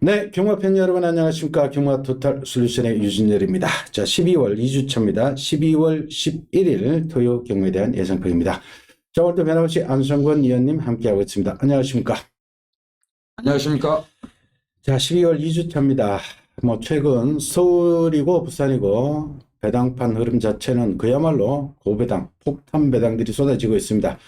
네, 경마팬 여러분 안녕하십니까. 경마 토탈 솔루션의 유진열입니다. 자, 12월 2주차입니다. 12월 11일 토요 경매에 대한 예상평입니다. 자, 오늘도 변함없이 안성권 위원님 함께하고 있습니다. 안녕하십니까. 안녕하십니까. 자, 12월 2주차입니다. 최근 서울이고 부산이고 배당판 흐름 자체는 그야말로 고배당, 폭탄 배당들이 쏟아지고 있습니다.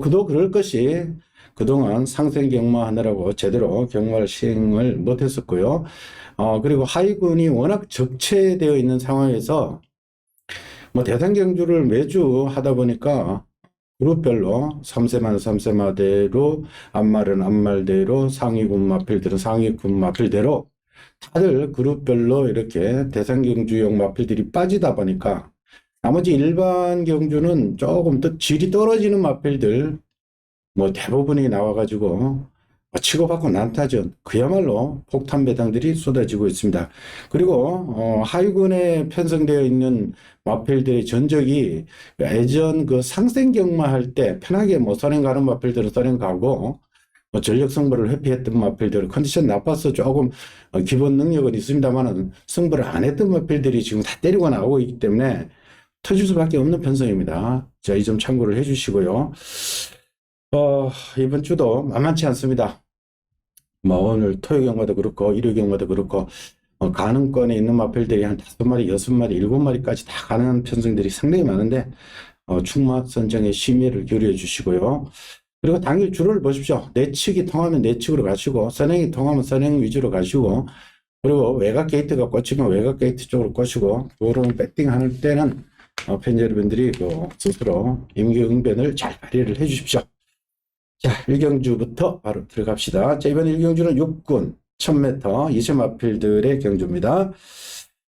그도 그럴 것이 그동안 상생 경마하느라고 제대로 경마를 시행을 못했었고요. 그리고 하위군이 워낙 적체되어 있는 상황에서 대상 경주를 매주 하다 보니까 그룹별로 3세마는 3세마대로, 앞말은 앞말대로, 상위군 마필들은 상위군 마필대로 다들 그룹별로 이렇게 대상 경주용 마필들이 빠지다 보니까 나머지 일반 경주는 조금 더 질이 떨어지는 마필들 대부분이 나와가지고 치고받고 난타전, 그야말로 폭탄 배당들이 쏟아지고 있습니다. 그리고 하위군에 편성되어 있는 마필들의 전적이 예전 그 상생 경마 할 때 편하게 선행 가는 마필들은 선행 가고 전력 승부를 회피했던 마필들은 컨디션 나빠서 조금 기본 능력은 있습니다만은 승부를 안 했던 마필들이 지금 다 때리고 나오고 있기 때문에 터질 수밖에 없는 편성입니다. 자, 이 점 참고를 해주시고요. 이번 주도 만만치 않습니다. 오늘 토요 경마도 그렇고 일요 경마도 그렇고 가능권에 있는 마필들이 한 5마리, 6마리, 7마리까지 다 가능한 편성들이 상당히 많은데 충마 선정에 심의를 기울여 주시고요. 그리고 당일 줄을 보십시오. 내측이 통하면 내측으로 가시고 선행이 통하면 선행 위주로 가시고 그리고 외곽 게이트가 꽂히면 외곽 게이트 쪽으로 꽂히고 그런 배팅할 때는 팬 여러분들이 스스로 임기응변을 잘 발휘를 해 주십시오. 자, 1경주부터 바로 들어갑시다. 자, 이번 1경주는 6군 1000m 2세 마필들의 경주입니다.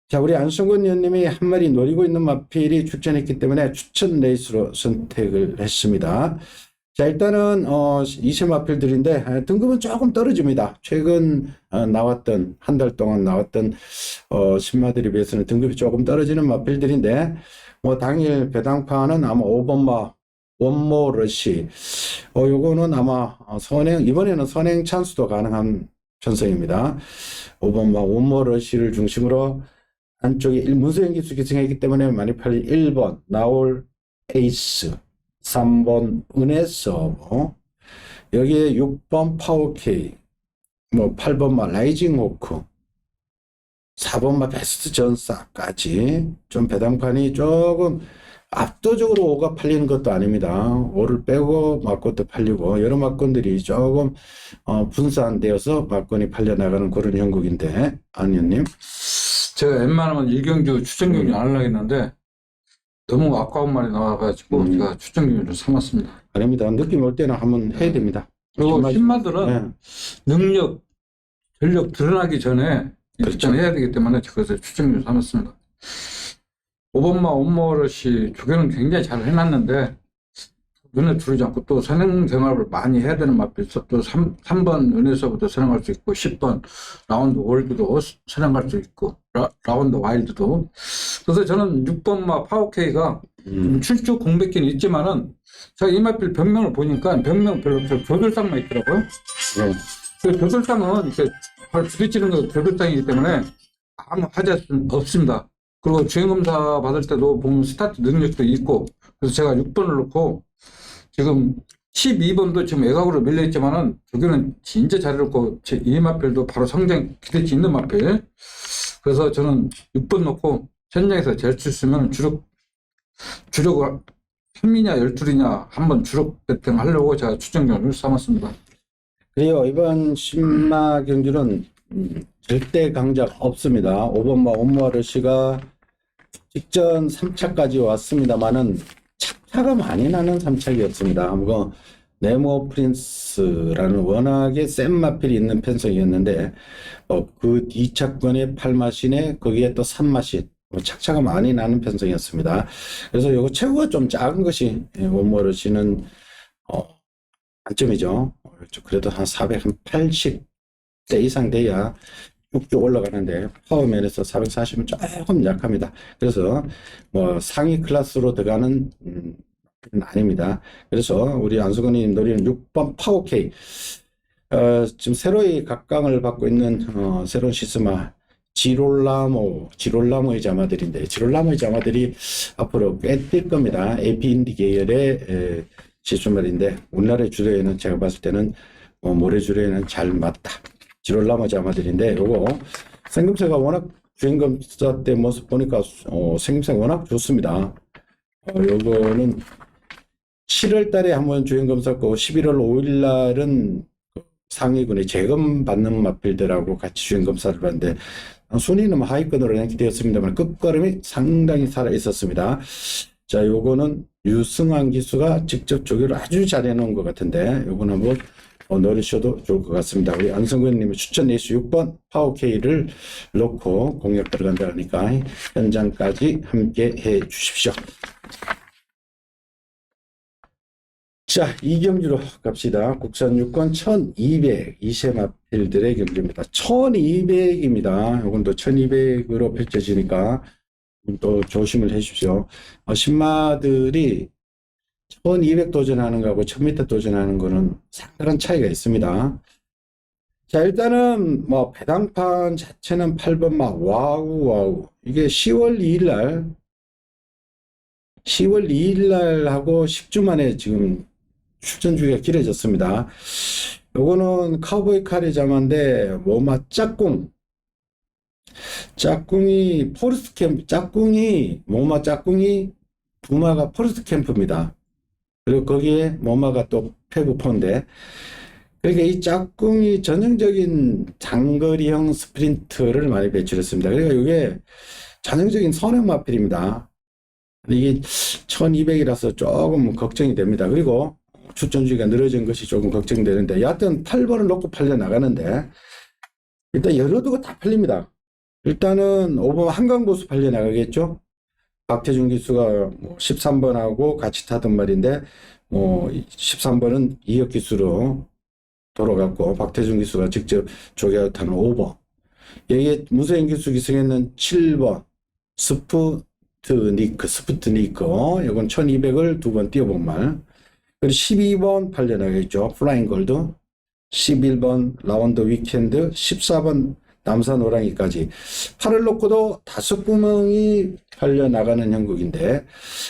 자, 우리 안성권 의원님이 한 마리 노리고 있는 마필이 출전했기 때문에 추천 레이스로 선택을 했습니다. 자, 일단은 2세 마필들인데 등급은 조금 떨어집니다. 최근 나왔던 한 달 동안 나왔던 신마들에 비해서는 등급이 조금 떨어지는 마필들인데 당일 배당판은 아마 5번마 원모 러시 요거는 아마 이번에는 선행 찬스도 가능한 편성입니다. 5번마 원모 러시를 중심으로 안쪽에 문서행 기수 기승했기 때문에 많이 팔린 1번 나올 에이스, 3번 은혜 서버, 여기에 6번 파워케이, 8번마 라이징 호크, 4번마 베스트 전사까지 좀 배당판이 조금 압도적으로 5가 팔리는 것도 아닙니다. 5를 빼고 막권도 팔리고 여러 막권들이 조금 분산되어서 막권이 팔려나가는 그런 형국인데 안 의원님? 제가 웬만하면 1경주 추천 경주 안 하려고 했는데 너무 아까운 말이 나와가지고 제가 추천 경주를 삼았습니다. 아닙니다. 느낌 올 때는 한번 해야 됩니다. 그리고 신마들은 능력, 전력 드러나기 전에 그렇죠. 해야 되기 때문에 그래서 추천 경주 삼았습니다. 5번마 온모릇이 조교는 굉장히 잘 해놨는데 눈에 들어오지 않고 또 선행 생활을 많이 해야 되는 마필 또 3번 은에서부터 선행할 수 있고 10번 라운드 월드도 선행할 수 있고 라운드 와일드도. 그래서 저는 6번마 파워케이가 출주 공백기는 있지만은 제가 이 마필 변명을 보니까 변명 별로 없어요. 교돌상만 있더라고요. 그 교돌상은 이렇게 발 부딪히는 거 교돌상이기 때문에 아무 하자 없습니다. 그리고 주행검사 받을 때도 보면 스타트 능력도 있고, 그래서 제가 6번을 넣고, 지금 12번도 지금 애각으로 밀려있지만은, 저기는 진짜 잘해놓고, 이 마필도 바로 성장 기대치 있는 마필. 그래서 저는 6번 넣고, 현장에서 잴 수 있으면 주력 3이냐 12이냐 한번 주력 배팅 하려고 제가 추천경을 삼았습니다. 그리고 이번 신마 경주는 절대 강자가 없습니다. 5번마 온모아르시가 직전 3차까지 왔습니다만은 차가 많이 나는 3차기였습니다. 네모 프린스라는 워낙에 센 마필이 있는 편성이었는데 그 뒤차권의 8마신에 거기에 또 3마신 착차가 많이 나는 편성이었습니다. 그래서 요거 최고가 좀 작은 것이 온모아르시는 단점이죠. 그래도 한 480대 이상 돼야 쭉쭉 올라가는데 파워면에서 440은 조금 약합니다. 그래서 상위 클래스로 들어가는 아닙니다. 그래서 우리 안수건님 노리는 6번 파워K 지금 새로이 각광을 받고 있는 새로운 시스마 지롤라모의 자마들인데, 지롤라모의 자마들이 앞으로 꽤 뜰 겁니다. AP 인디 계열의 시스마들인데, 우리나라의 주류에는 제가 봤을 때는 모래 주류에는 잘 맞다. 지롤라모 자마들인데, 요거 생김새가 워낙 주행검사 때 모습 보니까 생김새가 워낙 좋습니다. 요거는 7월 달에 한번 주행검사 고 11월 5일 날은 상위군에 재검받는 마필들하고 같이 주행검사를 봤는데 순위는 하위권으로 랭크되었습니다만 끝걸음이 상당히 살아 있었습니다. 자, 요거는 유승환 기수가 직접 조교를 아주 잘 해놓은 것 같은데 요거는 한번 노리셔도 좋을 것 같습니다. 우리 안성근님이 추천 레이스 6번 파워K를 놓고 공략 들어간다 하니까 현장까지 함께 해 주십시오. 자, 이 경기로 갑시다. 국산 유권 1200 이세마필들의 경기입니다. 1200입니다. 요건 또 1200으로 펼쳐지니까 또 조심을 해 주십시오. 신마들이 1200 도전하는 거하고 1000m 도전하는 거는 상당한 차이가 있습니다. 자, 일단은 뭐 배당판 자체는 8번 막 와우 이게 10월 2일 날 하고 10주 만에 지금 출전 주기가 길어졌습니다. 요거는 카우보이 카레 자마인데 뭐마 짝꿍이 포르스트 캠프, 모마 짝꿍이 부마가 포르스트 캠프입니다. 그리고 거기에 모마가 또 페브폰데, 그러니까 이 짝꿍이 전형적인 장거리형 스프린트를 많이 배출했습니다. 그러니까 이게 전형적인 선행 마필입니다. 이게 1200이라서 조금 걱정이 됩니다. 그리고 출전주기가 늘어진 것이 조금 걱정되는데, 여하튼 8번을 놓고 팔려 나가는데 일단 여러 두고 다 팔립니다. 일단은 5번 한강보수 팔려 나가겠죠. 박태준 기수가 13번하고 같이 타던 말인데 13번은 이혁 기수로 돌아갔고, 박태준 기수가 직접 조교타는 5번, 여기에 무서인 기수 기승에는 7번 스푸트니크 이건 1200을 두 번 띄워본 말, 그리고 12번 팔려나가겠죠. 플라잉 골드, 11번 라운드 위켄드, 14번 남산 호랑이까지 8을 놓고도 5구멍이 팔려나가는 형국인데,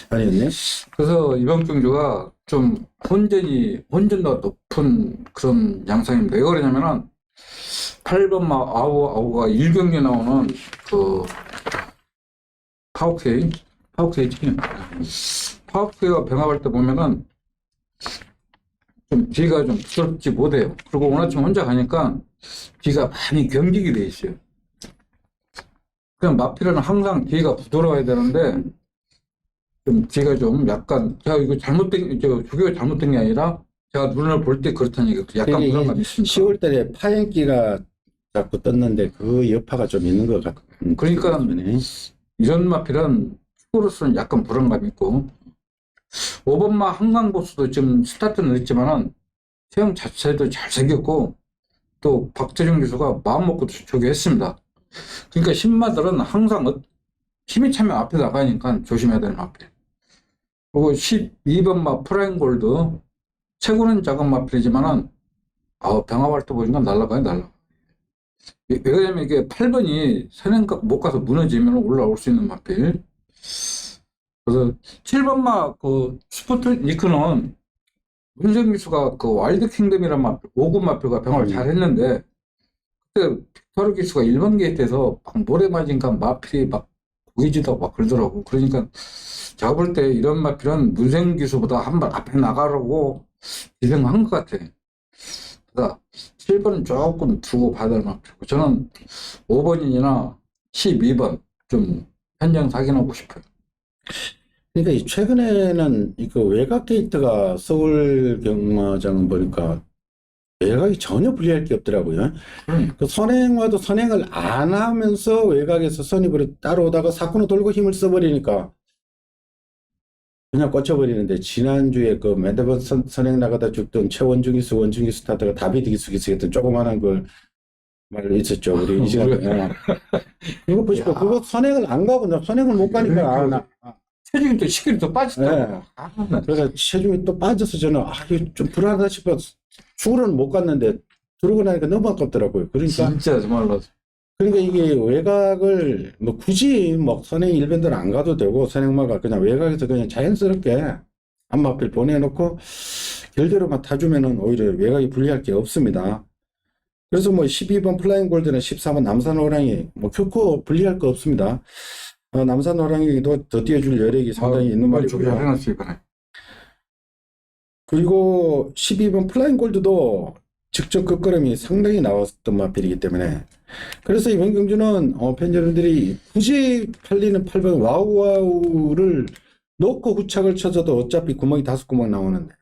아니었네. 그래서 이번 경주가 좀 혼전도가 높은 그런 양상입니다. 왜 그러냐면은 8번 막 아우가 1경기 나오는 그 파워케이가 병합할 때 보면은 좀 뒤가 좀 부드럽지 못해요. 그리고 오늘 아침 혼자 가니까 뒤가 많이 경직이 돼 있어요. 그냥 마필은 항상 뒤가 부드러워야 되는데 좀 뒤가 좀 약간, 제가 이거 조교가 잘못된 게 아니라 제가 눈을 볼 때 그렇다는 얘기가 약간 그런 감이 있습니다. 10월 달에 파행기가 자꾸 떴는데 그 여파가 좀 있는 것 같은. 그러니까 이런 마필은 축구로서는 약간 불안감이 있고, 5번마 한강보수도 지금 스타트는 늦지만은 체형 자체도 잘생겼고, 또 박태준 기수가 마음 먹고 조교했습니다. 그러니까 신마들은 항상 힘이 차면 앞에 나가니까 조심해야 되는 마필. 그리고 12번마 프라임골드, 체구는 작은 마필이지만은 병합할 때 보니까 날라가요. 왜 그러냐면 이게 8번이 선행각 못 가서 무너지면 올라올 수 있는 마필. 그래서 7번마 그 스푸트니크는 문정 기수가 그 와일드 킹덤이란 마필, 5군 마필과 병합을 잘 했는데, 그때 빅토르 기수가 1번 게이트에서 막 노래 맞으니까 마필이 막 보이지도 막 그러더라고. 그러니까 제가 볼 때 이런 마필은 문생 기수보다 한 발 앞에 나가라고 기생한 것 같아. 그래서 7번은 조금 두고 봐야 될 마필이고, 저는 5번이나 12번 좀 현장 확인하고 싶어요. 그러니까 최근에는 그 외곽 게이트가 서울 경마장 보니까 외곽이 전혀 불리할 게 없더라고요. 그 선행와도 선행을 안 하면서 외곽에서 선입으로 따라오다가 사코너 돌고 힘을 써버리니까 그냥 꽂혀버리는데, 지난주에 그 맨더번 선행 나가다 죽던 최원중 기수 타다가 다비드 기수 했던 조그만한 걸 말 있었죠. 우리 이 시간에. 그거 보시고, 그거 선행을 안 가고 선행을 못 가니까 체중이 또 10kg 더 빠졌더라고. 그래서 체중이 또 빠져서 저는 이거 좀 불안하다 싶어서 출은 못 갔는데 들어오고 나니까 너무 아깝더라고요. 그러니까 진짜 정말로. 이게 외곽을 뭐 굳이 뭐 선행 일변도는 안 가도 되고 선행마가 그냥 외곽에서 그냥 자연스럽게 안마필 보내놓고 결대로만 타주면은 오히려 외곽이 불리할 게 없습니다. 그래서 뭐 12번 플라잉 골드는 14번 남산 호랑이 뭐 결코 불리할 거 없습니다. 남산 호랑이도 더 뛰어줄 여력이 상당히 있는 이번 조기 말이고요. 잘해놨어요, 이번에. 그리고 12번 플라잉 골드도 직접 끝걸음이 상당히 나왔던 마필이기 때문에 그래서 이번 경주는 팬 여러분들이 굳이 팔리는 8번 와우와우를 놓고 후착을 쳐줘도 어차피 구멍이 5구멍 나오는데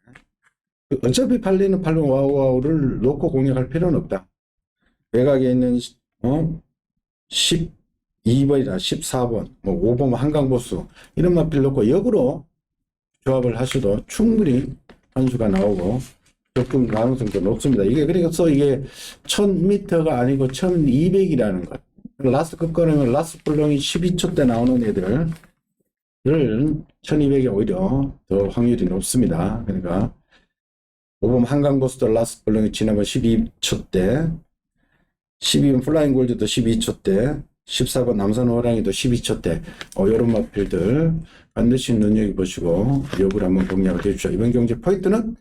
어차피 팔리는 8번 와우와우를 놓고 공략할 필요는 없다. 외곽에 있는 12번이나 14번, 뭐 5번 한강보수 이런 마필 놓고 역으로 조합을 하셔도 충분히 한수가 나오고 접근 가능성도 높습니다. 이게 그래서 이게 1000m가 아니고 1200이라는 것. 라스트 끝걸음은 라스트 볼롱이 12초 때 나오는 애들을 1200이 오히려 더 확률이 높습니다. 그러니까 5번 한강보스도 라스트 볼롱이 지난번 12초 때 12번 플라잉 골드도 12초 때 14번 남산 호랑이도 12초 때 이런 마필들 반드시 눈여겨보시고 역을 한번 공략을 해주십시오. 이번 경제 포인트는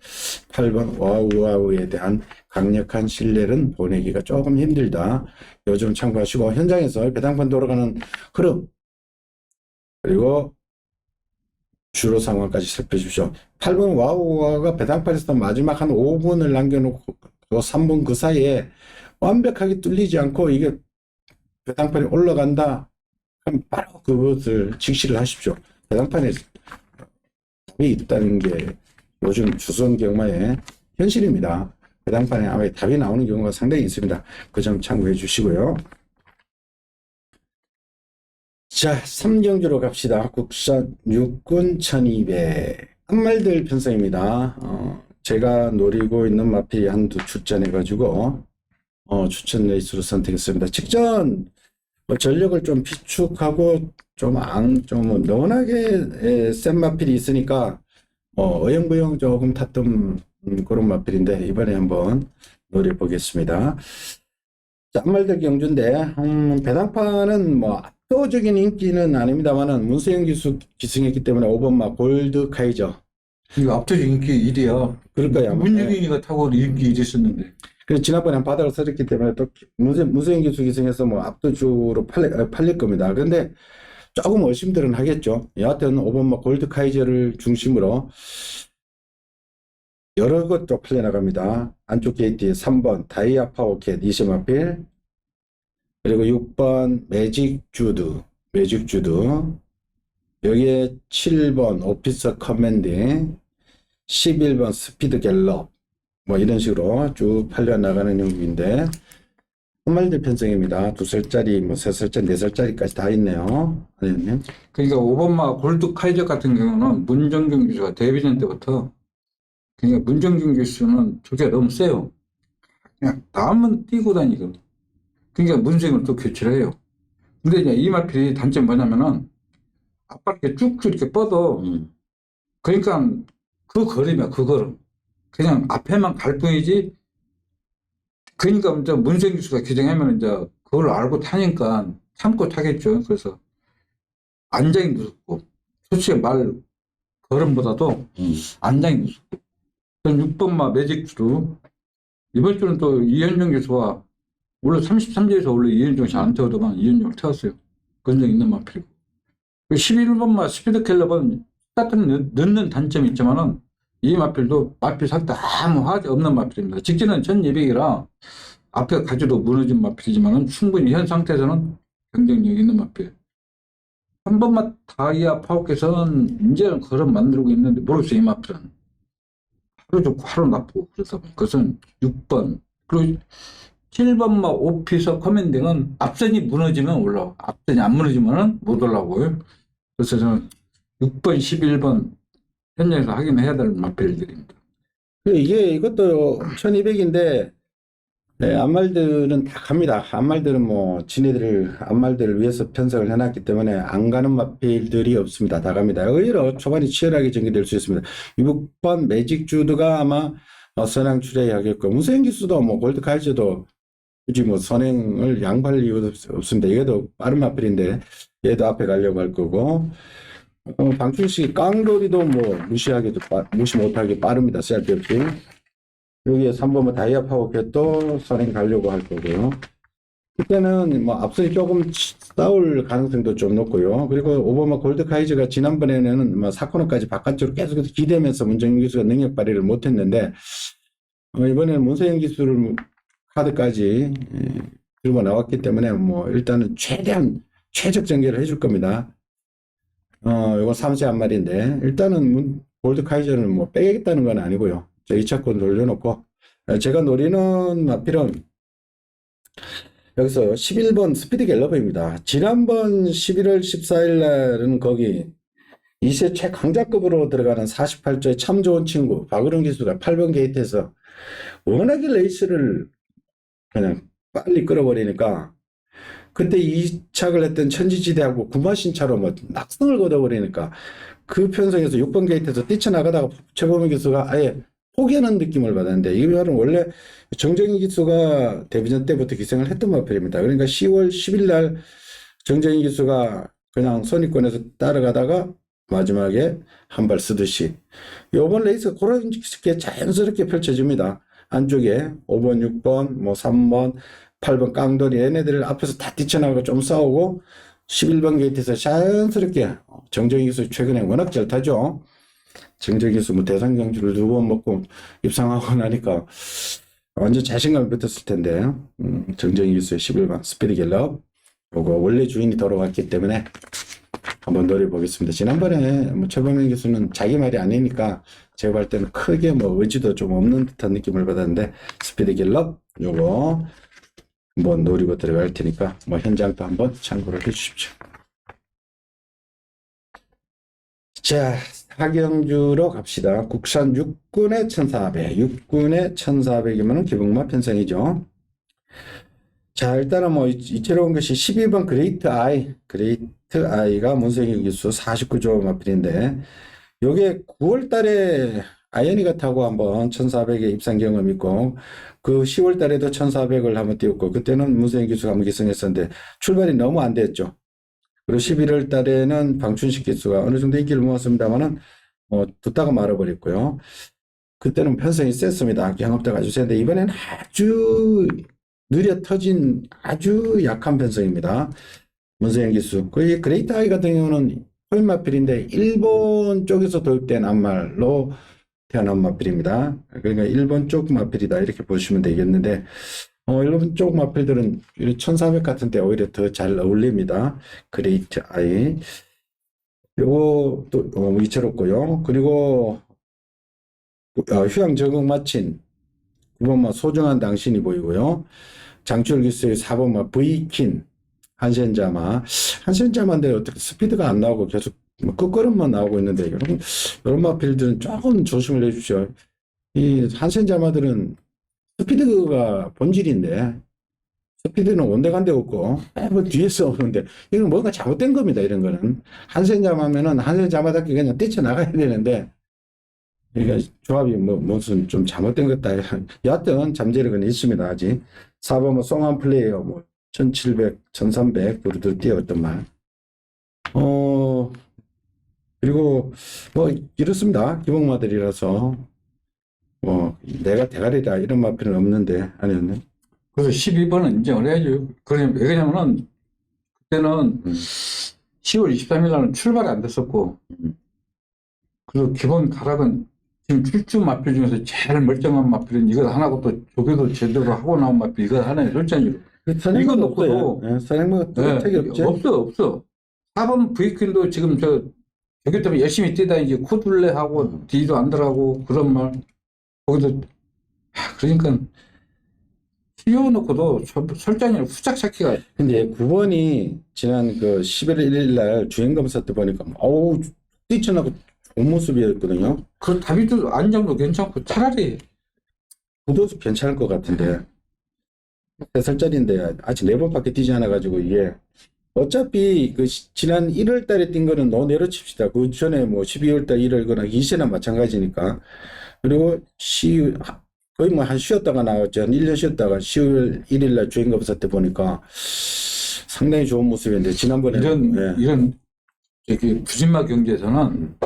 8번 와우와우에 대한 강력한 신뢰는 보내기가 조금 힘들다. 요즘 참고하시고 현장에서 배당판 돌아가는 흐름 그리고 주로 상황까지 살펴주십시오. 8번 와우와우가 배당판에서 마지막 한 5분을 남겨놓고 3분 그 사이에 완벽하게 뚫리지 않고 이게 배당판이 올라간다 그럼 바로 그것을 직시를 하십시오. 배당판에 답이 있다는 게 요즘 주선 경마의 현실입니다. 배당판에 아마 답이 나오는 경우가 상당히 있습니다. 그 점 참고해 주시고요. 자, 3경주로 갑시다. 국산 육군 1200 한말들 편성입니다. 제가 노리고 있는 마필이 한두 출전해 가지고 추천 레이스로 선택했습니다. 직전 전력을 좀 비축하고 좀 너무나게 센 마필이 있으니까 어영부영 조금 탔던 그런 마필인데 이번에 한번 노려보겠습니다. 자, 한말들 경주인데 배당판은 뭐 압도적인 인기는 아닙니다만은 문세영 기수 기승했기 때문에 5번마 골드 카이저 이거 압도적 인기 1위야. 그럴까요? 문유기가 타고 인기 1위 있었는데. 그래서 지난번에 바닥을 서렸기 때문에 또 문세영 기수 기승해서 뭐 압도적으로 팔릴 겁니다. 그런데 조금 의심들은 하겠죠. 여하튼 5번마 골드 카이저를 중심으로 여러 것도 팔려나갑니다. 안쪽 게이트에 3번 다이아 파워캣 이시마필 그리고 6번 매직 주드 여기에 7번 오피서 커맨딩 11번 스피드 갤럽 뭐 이런 식으로 쭉 팔려나가는 형국인데 한말들 편성입니다. 2살짜리 뭐 3살짜리 4살짜리까지 다 있네요. 아니면 그러니까 5번마 골드 카이저 같은 경우는 문정경 기수가 데뷔전 때부터 그러니까 문정경 기수는 저게 너무 세요. 그냥 나만 뛰고 다니고. 그러니까 문생을 또 교체를 해요. 근데 이제 이 마필이 단점이 뭐냐면은 앞발 이렇게 쭉쭉 이렇게 뻗어. 그러니까 그 걸음이야, 그 걸음. 그냥 앞에만 갈 뿐이지. 그러니까 이제 문생 기수가 규정하면 이제 그걸 알고 타니까 참고 타겠죠. 그래서 안장이 무섭고 솔직히 말 걸음보다도 안장이 무섭고. 6번마 매직주로 이번 주는 또 이현종 기수와 원래 33주에서 원래 이현종이 잘 안 태우더만 이현종을 태웠어요. 근력 있는 마필이고. 11번마 스피드 캘럽은 스타트는 늦는 단점이 있지만은 이 마필도 마필 상태 아무 화제 없는 마필입니다. 직진은 1200이라 앞에 가지도 무너진 마필이지만은 충분히 현 상태에서는 경쟁력 있는 마필. 3번마 다이아 파워켓은 이제는 걸음 만들고 있는데 모르겠어요. 이 마필은 하루 좋고 하루 나쁘고 그렇다 보니 그것은 6번 그리고 7번마 오피서 커맨딩은 앞선이 무너지면 올라와. 앞선이 안 무너지면 못 올라오고요. 그래서 저는 6번, 11번 현장에서 확인해야 될 마필들입니다. 이것도 1200인데 안말들은 다 갑니다. 안말들은 뭐 지네들 안말들을 위해서 편성을 해놨기 때문에 안 가는 마필들이 없습니다. 다 갑니다. 의외로 초반이 치열하게 전개될 수 있습니다. 6번 매직 주드가 아마 선행 출하하겠고, 문세영 기수도 뭐 골드 카이저도 굳이 뭐 선행을 양보할 이유도 없습니다. 얘도 빠른 마필인데 얘도 앞에 가려고 할 거고, 방출식 깡돌이도 뭐 무시 못하게 빠릅니다. 셀프없이. 여기에 3번은 다이아 파워캣도 선행 가려고 할 거고요. 그때는 뭐 앞선이 조금 싸울 가능성도 좀 높고요. 그리고 오버마 골드카이저가 지난번에는 뭐 사코너까지 바깥쪽으로 계속해서 기대면서 문정인 기수가 능력 발휘를 못했는데, 이번에는 문세영 기수를 카드까지 들고 나왔기 때문에 뭐 일단은 최대한 최적 전개를 해줄 겁니다. 이거 3세 한 마리인데 일단은 골드카이저는 뭐 빼겠다는 건 아니고요. 저 2차권 돌려놓고, 제가 노리는 마필은 여기서 11번 스피드 갤러브입니다. 지난번 11월 14일 날은 거기 2세 최강자급으로 들어가는 48조의 참 좋은 친구 박으름 기수가 8번 게이트에서 워낙에 레이스를 그냥 빨리 끌어버리니까, 그때 2착을 했던 천지지대하고 구마신차로 뭐 낙성을 거둬버리니까 그 편성에서 6번 게이트에서 뛰쳐나가다가 최범희 기수가 아예 포기하는 느낌을 받았는데, 이거는 원래 정정희 기수가 데뷔전 때부터 기생을 했던 마필입니다. 그러니까 10월 10일 날 정정희 기수가 그냥 선입권에서 따라가다가 마지막에 한 발 쓰듯이 이번 레이스가 그렇게 자연스럽게 펼쳐집니다. 안쪽에 5번, 6번, 뭐 3번, 8번 깡돌이 얘네들을 앞에서 다 뛰쳐나가고 좀 싸우고 11번 게이트에서 자연스럽게 정정희 기수 최근에 워낙 잘 타죠. 정정희 기수 뭐 대상 경주를 2번 먹고 입상하고 나니까 완전 자신감이 붙었을 텐데, 정정희 기수의 11번 스피드 갤럽 요거 원래 주인이 돌아왔기 때문에 한번 노려보겠습니다. 지난번에 뭐 최범민 기수는 자기 말이 아니니까 제가 볼 때는 크게 뭐 의지도 좀 없는 듯한 느낌을 받았는데, 스피드 갤럽 요거 한번 노리고 들어갈 테니까 뭐 현장도 한번 참고를 해 주십시오. 자, 사경주로 갑시다. 국산 6군의 1400, 6군의 1400이면 기복마 편성이죠. 자, 일단은 뭐 이채로 온 것이 12번 그레이트 아이가 문세경 기수 49조 마필인데, 요게 9월 달에 아이언이가 타고 한번 1400에 입상 경험 있고, 그 10월 달에도 1400을 한번 띄웠고, 그때는 문세경 기수가 한번 기승했었는데 출발이 너무 안 됐죠. 그리고 11월 달에는 방춘식 기수가 어느 정도 인기를 모았습니다만은 듣다가 말아버렸고요. 그때는 편성이 셌습니다. 경험대가 아주 센데, 이번에는 아주 느려 터진 아주 약한 편성입니다. 문세영 기수. 그 그레이트 아이 같은 경우는 호인 마필인데 일본 쪽에서 도입된 암말로 태어난 마필입니다. 그러니까 일본 쪽 마필이다 이렇게 보시면 되겠는데, 일본 쪽 마필들은 1400 같은 데 오히려 더 잘 어울립니다. 그레이트 아이. 요거 또 위태롭고요. 그리고 휴양 적응 마친 9번마 소중한 당신이 보이고요. 장출 기수의 4번마 브이킨 한센자마인데 어떻게 스피드가 안 나오고 계속 끝걸음만 나오고 있는데, 여러분 이런 마필들은 조금 조심을 해주십시오. 이 한센자마들은 스피드가 본질인데 스피드는 온데간데 없고 매번 뒤에서 오는데, 이건 뭔가 잘못된 겁니다. 이런 거는 한센자마면은 한센자마답게 그냥 뛰쳐나가야 되는데, 그러니까 조합이 무슨 좀 잘못된 것 같다. 여하튼 잠재력은 있습니다. 아직. 4번 송한 플레이어 1700, 1300 그루들 뛰어왔던 말. 그리고 이렇습니다. 기복마들이라서 내가 대가리다 이런 마필은 없는데 아니었네. 그래서 12번은 인정을 해야죠. 왜냐면은 그때는 10월 23일 날은 출발이 안 됐었고, 그리고 기본 가락은 지금 출주 마필 중에서 제일 멀쩡한 마필은 이거 하나고, 또 조교도 제대로 하고 나온 마필 이거 하나에 솔직히 이거 놓고도 선행만 택이 없죠. 없어. 4번 브이퀸도 지금 조교 때문에 열심히 뛰다 이제 코둘레 하고 뒤도 안 들어가고 그런 말. 거기도 그러니까 씌워놓고도 설정이 후작 찾기가. 근데 9번이 지난 그 11월 1일 날 주행검사 때 보니까 뛰쳐나고 좋은 모습이었거든요. 그 다비도 안정도 괜찮고 차라리 구도도 괜찮을 것 같은데, 3살짜리인데 아직 4번밖에 뛰지 않아가지고, 이게 어차피 그 지난 1월 달에 뛴 거는 내려칩시다. 그 전에 12월 달 1월 거나 2세나 마찬가지니까. 그리고 거의 뭐 한 쉬었다가 나왔죠. 한 1년 쉬었다가 10월 1일 날 주행거부사 때 보니까 상당히 좋은 모습인데, 지난번에. 이런 저기 부진마 경기에서는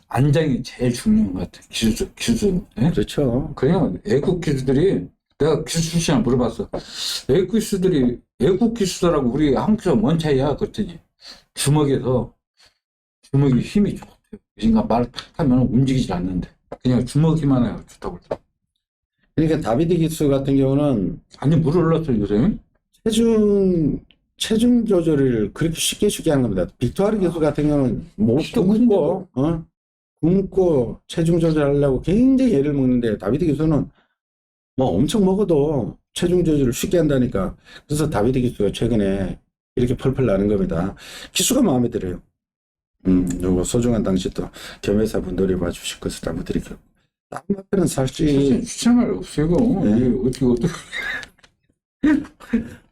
안장이 제일 중요한 것 같아. 기술. 예? 그렇죠. 그냥 애국 기수들이, 내가 기수 출신을 물어봤어. 애국 기수들하고 우리 한국 기수가 뭔 차이야? 그랬더니 주먹이 힘이 좋대요. 그러니까 말을 탁 하면 움직이질 않는데 그냥 주먹이만 해요. 좋다고 그러더라고. 그러니까 다비드 기수 같은 경우는 아니 물을 흘렀어요 요새. 체중 조절을 그렇게 쉽게 하는 겁니다. 빅토르 기수 같은 경우는 못 굶고 체중 조절하려고 굉장히 애를 먹는데, 다비드 기수는 뭐 엄청 먹어도 체중 조절을 쉽게 한다니까. 그래서 다비드 기수가 최근에 이렇게 펄펄 나는 겁니다. 기수가 마음에 들어요. 요거 소중한 당신도 겸해서 한번 노려봐 주실 것을 한번 드릴게요. 다른 앞에는 사실 추천할 없어요. 이거. 네. 이게 어떻게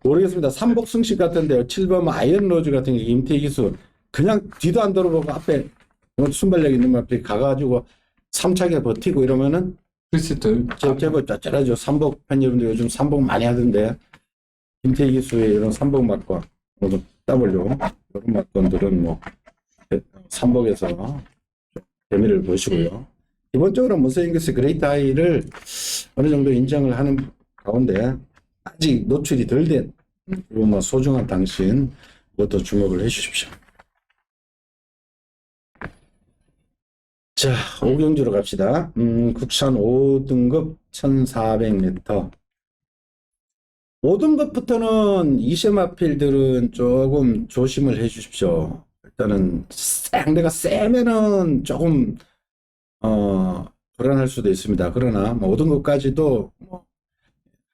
모르겠습니다. 삼복승식 같은데요. 7번 아이언 로즈 같은 게 임태희 기수 그냥 뒤도 안 돌아보고 앞에 순발력 있는 앞에 가가지고 3차게 버티고 이러면은 크리스트 제법 짭짤하죠. 삼복 팬 여러분들 요즘 삼복 많이 하던데, 임태희 기수의 이런 삼복 막권, W 이런 막권들은 뭐 삼복에서 재미를 보시고요. 기본적으로 문세인 기수의 그레이트 하이를 어느 정도 인정을 하는 가운데 아직 노출이 덜 된 그리고 뭐 소중한 당신, 그것도 주목을 해주십시오. 자, 오경주로 갑시다. 국산 5등급 1400m. 5등급부터는 이세마필들은 조금 조심을 해 주십시오. 일단은 상대가 세면은 조금 불안할 수도 있습니다. 그러나 뭐 5등급까지도 뭐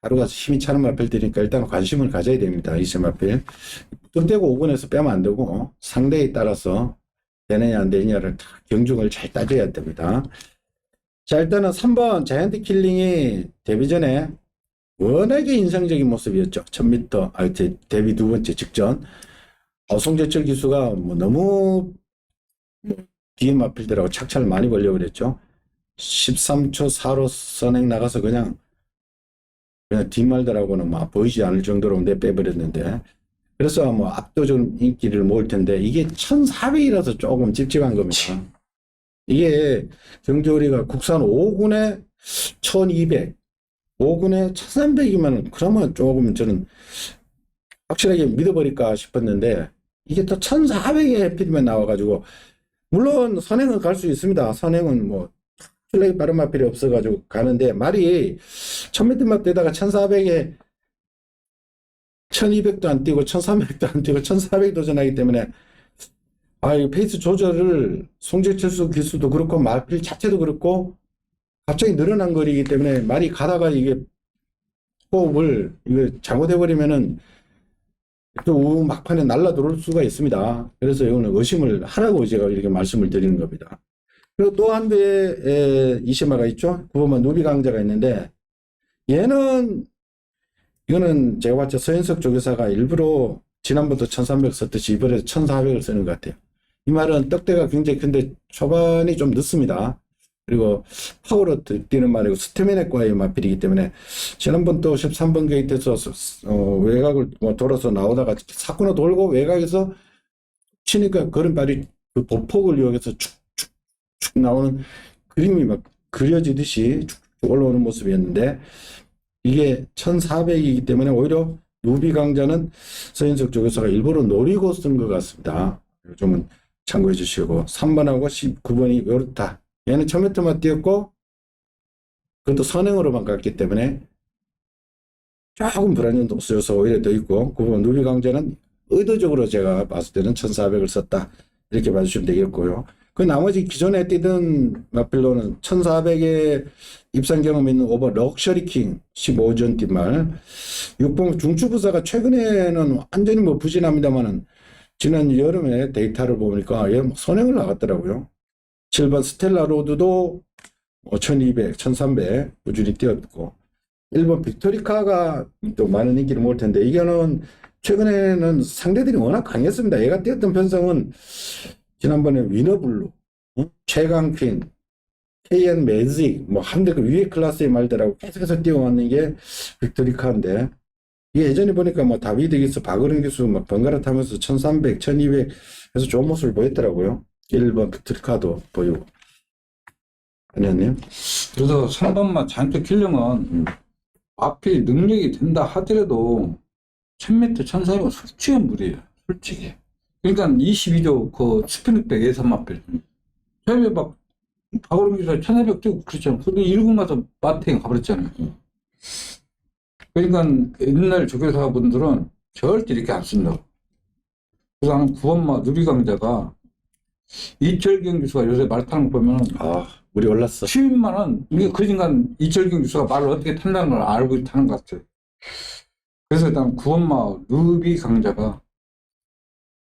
하루가 힘이 차는 마필들이니까 일단 관심을 가져야 됩니다. 이세마필. 뚝대고 5군에서 빼면 안 되고 상대에 따라서 되느냐 안 되느냐를 다 경중을 잘 따져야 됩니다. 자, 일단은 3번 자이언트 킬링이 데뷔 전에 워낙에 인상적인 모습이었죠. 1000m 데뷔 두 번째 직전 송재철 기수가 뭐 너무 뒤에 마필들하고 착차를 많이 벌려고 그랬죠. 13초 4로 선행 나가서 그냥 뒷말들하고는 막 보이지 않을 정도로 내빼버렸는데, 그래서 뭐 압도적인 인기를 모을 텐데 이게 1400이라서 조금 찝찝한 겁니다. 이게 경주리가 국산 5군에 1200, 5군에 1300이면 그러면 조금 저는 확실하게 믿어버릴까 싶었는데, 이게 또 1400에 해필이면 나와가지고, 물론 선행은 갈 수 있습니다. 선행은 뭐 플레이 빠른 마필이 없어가지고 가는데, 말이 1000m 맞대다가 1400에 1200도 안 뛰고 1300도 안 뛰고 1400 도전하기 때문에 이 페이스 조절을 송재철 기수도 그렇고 마필 자체도 그렇고 갑자기 늘어난 거리이기 때문에 말이 가다가 이게 호흡을 이거 잘못해버리면은 또 막판에 날라 들어올 수가 있습니다. 그래서 이거는 의심을 하라고 제가 이렇게 말씀을 드리는 겁니다. 그리고 또 한 대에 이시마가 있죠. 9번만 누비 강자가 있는데, 이거는 제가 봤을 때 서현석 조교사가 일부러 지난번도 1300 썼듯이 이번에도 1400을 쓰는 것 같아요. 이 말은 떡대가 굉장히 큰데 초반이 좀 늦습니다. 그리고 파워로 뛰는 말이고 스태미나과의 마필이기 때문에 지난번 또 13번 게이트에서 외곽을 돌아서 나오다가 사코너 돌고 외곽에서 치니까 걸음발이 그 보폭을 이용해서 축축축 나오는 그림이 막 그려지듯이 축축 올라오는 모습이었는데, 이게 1400이기 때문에 오히려 누비 강자는 서인석 조교사가 일부러 노리고 쓴 것 같습니다. 좀은 참고해 주시고, 3번하고 19번이 이렇다. 얘는 1000m만 뛰었고 그것도 선행으로만 갔기 때문에 조금 불안정도 없어져서 오히려 더 있고, 9번 누비 강자는 의도적으로 제가 봤을 때는 1400을 썼다, 이렇게 봐주시면 되겠고요. 그 나머지 기존에 뛰던 마필로는 1400에 입상 경험 있는 오버 럭셔리킹 15전 뒷말, 6번 중추부사가 최근에는 완전히 뭐 부진합니다만은 지난 여름에 데이터를 보니까 얘 선행을 나갔더라고요. 7번 스텔라 로드도 1200, 1300 꾸준히 뛰었고, 1번 빅토리카가 또 많은 인기를 모을 텐데, 이거는 최근에는 상대들이 워낙 강했습니다. 얘가 뛰었던 편성은 지난번에 위너블루, 최강퀸, KN 매직, 뭐, 한데 그 위에 클래스의 말들하고 계속해서 뛰어왔는 게 빅토리카인데, 이게 예전에 보니까 뭐, 다비드 기수, 박은영 기수 막 번갈아 타면서 1300, 1200 해서 좋은 모습을 보였더라고요. 1번 빅토리카도 보이고. 아니었네요. 그래서 3번만 잔뜩 키려면 앞이 능력이 된다 하더라도 1000m, 1400은 솔직히 무리예요. 솔직히. 그러니까 22조 그 스피드백 예선 마필. 처음에 막 박오름 기사 1400 뛰고 그랬잖아요. 근데 1군 가서 마탱 가버렸잖아요. 그러니까 옛날 조교사분들은 절대 이렇게 안 쓴다고. 그래서 나는 9번마 누리강자가 이철경 교수가 요새 말 타는 거 보면 아, 우리 올랐어. 쉬운만은 이게 그 순간 이철경 교수가 말을 어떻게 탄다는 걸 알고 타는 것 같아요. 그래서 일단 9번마 누비 강자가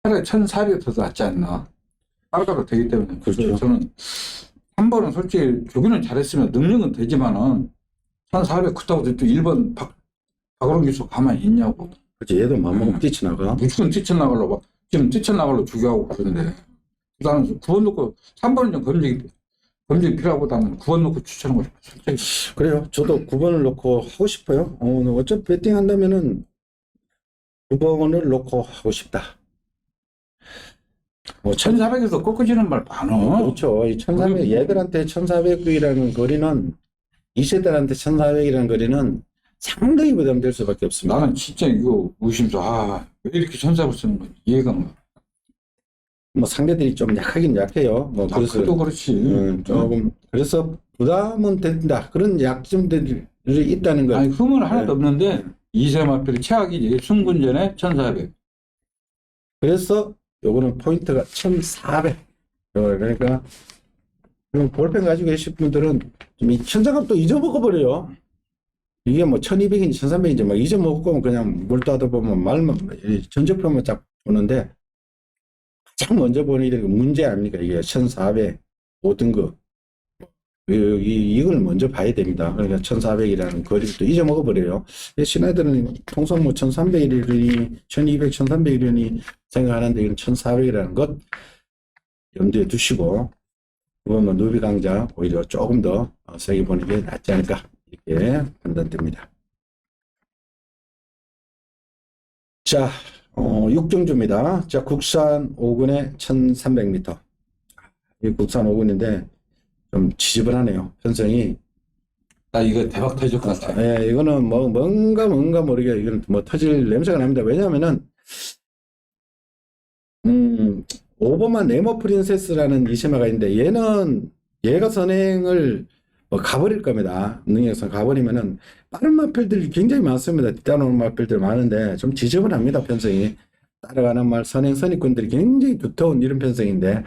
차라리 1400더 낫지 않나. 따라가도 되기 때문에. 그렇죠. 그래서 저는 한 번은 솔직히 조기는 잘했으면 능력은 되지만은 1400 그렇다고 또 1번 박오름 교수 가만히 있냐고. 그치, 얘도 맘먹으면 뛰쳐나가. 무조건 뛰쳐나가려고 막 지금 뛰쳐나가려고 주교하고 그러는데 나는 9번 놓고 3번은 좀 검증이 필요하고 나는 9번 놓고 추천하고 싶어. 솔직히. 그래요. 저도 9번을 놓고 하고 싶어요. 어차피 배팅 한다면은 9번을 놓고 하고 싶다. 뭐, 1400에서 꺾어지는 말 많어. 그렇죠. 이 1400, 얘들한테 1400이라는 거리는, 2세들한테 1400이라는 거리는 상당히 부담될 수밖에 없습니다. 나는 진짜 이거 의심서 왜 이렇게 1400 쓰는 건지 이해가 안 가. 뭐 상대들이 좀 약하긴 약해요. 뭐 그래서 그래도 그렇지. 조금 그래서 부담은 된다. 그런 약점들이 있다는 걸. 아니 흠은 하나도 네. 없는데 2세 마필이 최악이지. 승군전에 1400. 그래서 요거는 포인트가 1400. 그러니까 볼펜 가지고 계신 분들은 좀 이 천장값도 잊어먹어 버려요. 이게 뭐 1200인지 1300인지 막 잊어먹고 그냥 몰두하다 보면 말만 전적표만 딱 보는데 가장 먼저 보는 게 문제 아닙니까? 이게 1400 5등급 이걸 먼저 봐야 됩니다. 그러니까 1400이라는 거리를 또 잊어먹어 버려요. 신하들은 통상 뭐 1300이려니 1200, 1300이려니 생각하는데 이건 1400이라는 것 염두에 두시고 그건 뭐 누비 강자 오히려 조금 더 세게 보는 게 낫지 않을까 이렇게 판단됩니다. 자, 6경주입니다. 자, 국산 5군에 1300m. 이 국산 5군인데 좀 지저분하네요. 편성이. 나 이거 대박 터질 것 같아. 예, 이거는 뭐 뭔가 모르게 이건 뭐 터질 냄새가 납니다. 왜냐하면은 5번만 네모 프린세스라는 이시마가 있는데 얘가 선행을 뭐 가버릴 겁니다. 능력선 가버리면은 빠른 마필들이 굉장히 많습니다. 뒤따라오는 마필들 많은데 좀 지저분합니다. 편성이. 따라가는 말 선행 선입꾼들이 굉장히 두터운 이런 편성인데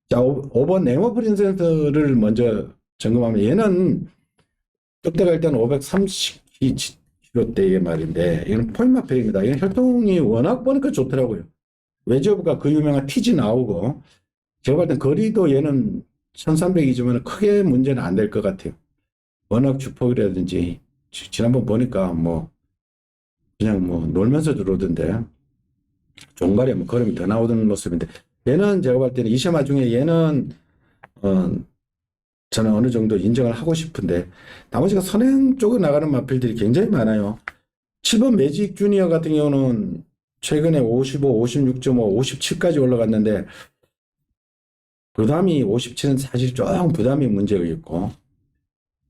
자, 5번 네모 프린세스를 먼저 점검하면 얘는 뚝대갈 때는 530kg대의 말인데 이건 포인마필입니다. 이건 혈통이 워낙 보니까 좋더라고요. 외저부가 그 유명한 TG 나오고 제가 볼 땐 거리도 얘는 1300이지만 크게 문제는 안 될 것 같아요. 워낙 주폭이라든지 지난번 보니까 뭐 그냥 뭐 놀면서 들어오던데 종발에 뭐 걸음이 더 나오던 모습인데 얘는 제가 볼 때는 이시마 중에 얘는 저는 어느 정도 인정을 하고 싶은데 나머지가 선행 쪽으로 나가는 마필들이 굉장히 많아요. 7번 매직 주니어 같은 경우는 최근에 55, 56.5, 57까지 올라갔는데 부담이 57은 사실 좀 부담이 문제가 있고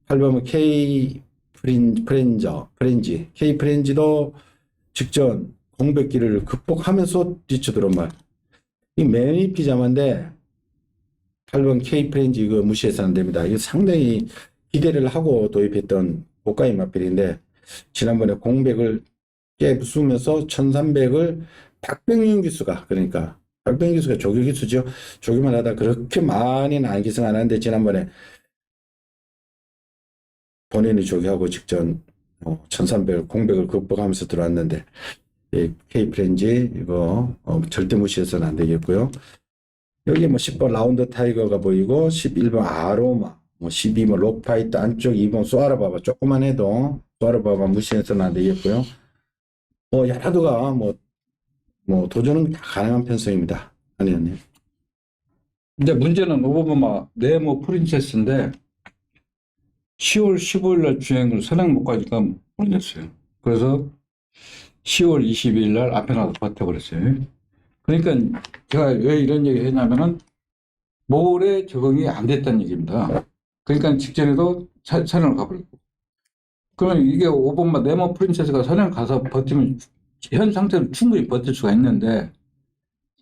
8번은 K 프렌지 K 프렌지도 직전 공백기를 극복하면서 뒤쳐들어온 말. 이 매니 피자마인데 8번 K 프렌지 이거 무시해서는 안 됩니다. 이거 상당히 기대를 하고 도입했던 고가의 마필인데 지난번에 공백을 깨부수면서 1300을 박병윤 기수가 그러니까 박병윤 기수가 조교 기수죠. 조교만 하다 그렇게 많이는 안 기승 안 하는데 지난번에 본인이 조교하고 직전 1300 공백을 극복하면서 들어왔는데 K 프렌지 이거 절대 무시해서는 안 되겠고요. 여기 뭐 10번 라운드 타이거가 보이고 11번 아로마 뭐 12번 록파이트 안쪽 2번 쏘아라바바 조금만 해도 쏘아라바바 무시해서는 안 되겠고요. 뭐 야라도가 뭐 도전은 다 가능한 편성입니다. 아니었네요. 근데 문제는 오버마 네모 프린세스인데 10월 15일 날 주행을 선행 못 가니까 보냈어요. 그래서 10월 22일 날 앞에 나서 버텨버렸어요. 그러니까 제가 왜 이런 얘기 했냐면은 몰에 적응이 안 됐다는 얘기입니다. 그러니까 직전에도 선행을 가버렸고. 그러면 이게 오버마 네모 프린세스가 선행 가서 버티면 현 상태로 충분히 버틸 수가 있는데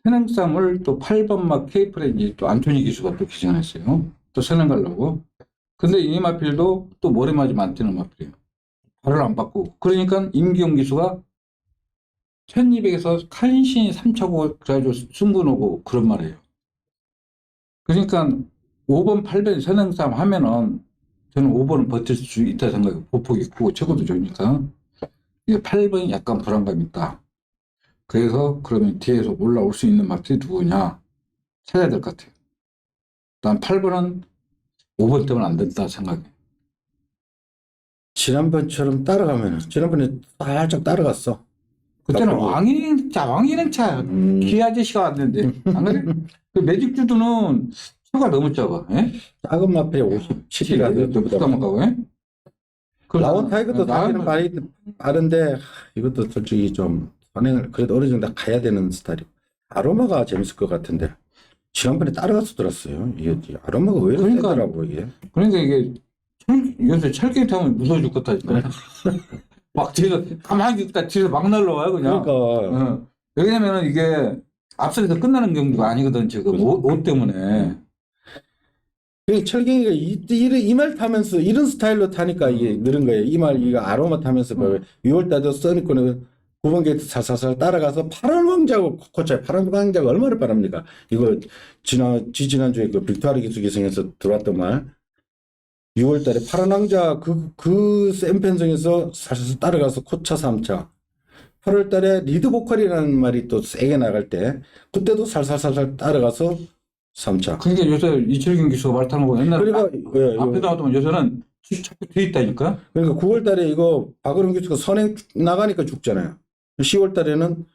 선행쌈을 또 8번마 케이프렌지 또 안토니 기수가 또 기증했어요. 또 선행 가려고. 근데 이 마필도 또 모래 맞으면 안 뛰는 마필이에요. 발을 안 바꾸고. 그러니까 임기용 기수가 1200에서 간신히 3차고 그래가지고 승부 오고 그런 말이에요. 그러니까 5번, 8번 선행싸움 하면은 저는 5번은 버틸 수 있다 생각해요. 보폭이 크고 체구도 좋으니까. 이게 8번이 약간 불안감이 있다. 그래서 그러면 뒤에서 올라올 수 있는 마필이 누구냐 찾아야 될 것 같아요. 난 8번은 5번 때문에 안 된다 생각해. 지난번처럼 따라가면 지난번에 살짝 따라갔어. 그때는 나쁘고. 왕이는 차, 기 아저씨가 왔는데. 안 그래? 그 매직주드는 차가 너무 작아. 예? 작은 마필에 57이라도 또 부담하고, 예? 라온 타이거도 나는 달리는 많이 빠른데 이것도 솔직히 좀 선행을 그래도 어느 정도 가야 되는 스타일이고 아로마가 재밌을 것 같은데 지난번에 따라가서 들었어요. 이게 아로마가 왜 이렇게 그러니까. 세더라고 이게. 그러니까 이게 요새 철길 타면 무서워 죽겠다니까. 막 뒤에서 가만히 있다 뒤에서 막 날라와요 그냥. 그러니까 왜냐면은 이게 앞선에서 끝나는 경우가 아니거든 지금 옷 때문에. 철갱이가 이 말 타면서 이런 스타일로 타니까 이게 늘은 거예요. 이 말 이거 아로마 타면서 6월 달도 써니코는 9번 게이트 살살살 따라가서 파란 왕자하고 코코차에 파란 왕자가 얼마나 빠릅니까? 이거 지난주에 그 빅토리 기수 기승에서 들어왔던 말 6월 달에 파란 왕자 그 샘펜성에서 살살 따라가서 코차 3차 8월 달에 리드 보컬이라는 말이 또 세게 나갈 때 그때도 살살살살 따라가서 3차. 그러니까 요새 이철균 기수가 말 타는 거 옛날에 그러니까 앞에 나왔더만 요새는 자꾸 뒤에 있다니까. 그러니까 9월 달에 이거 박은홍 기수가 선행 나가니까 죽잖아요. 10월 달에는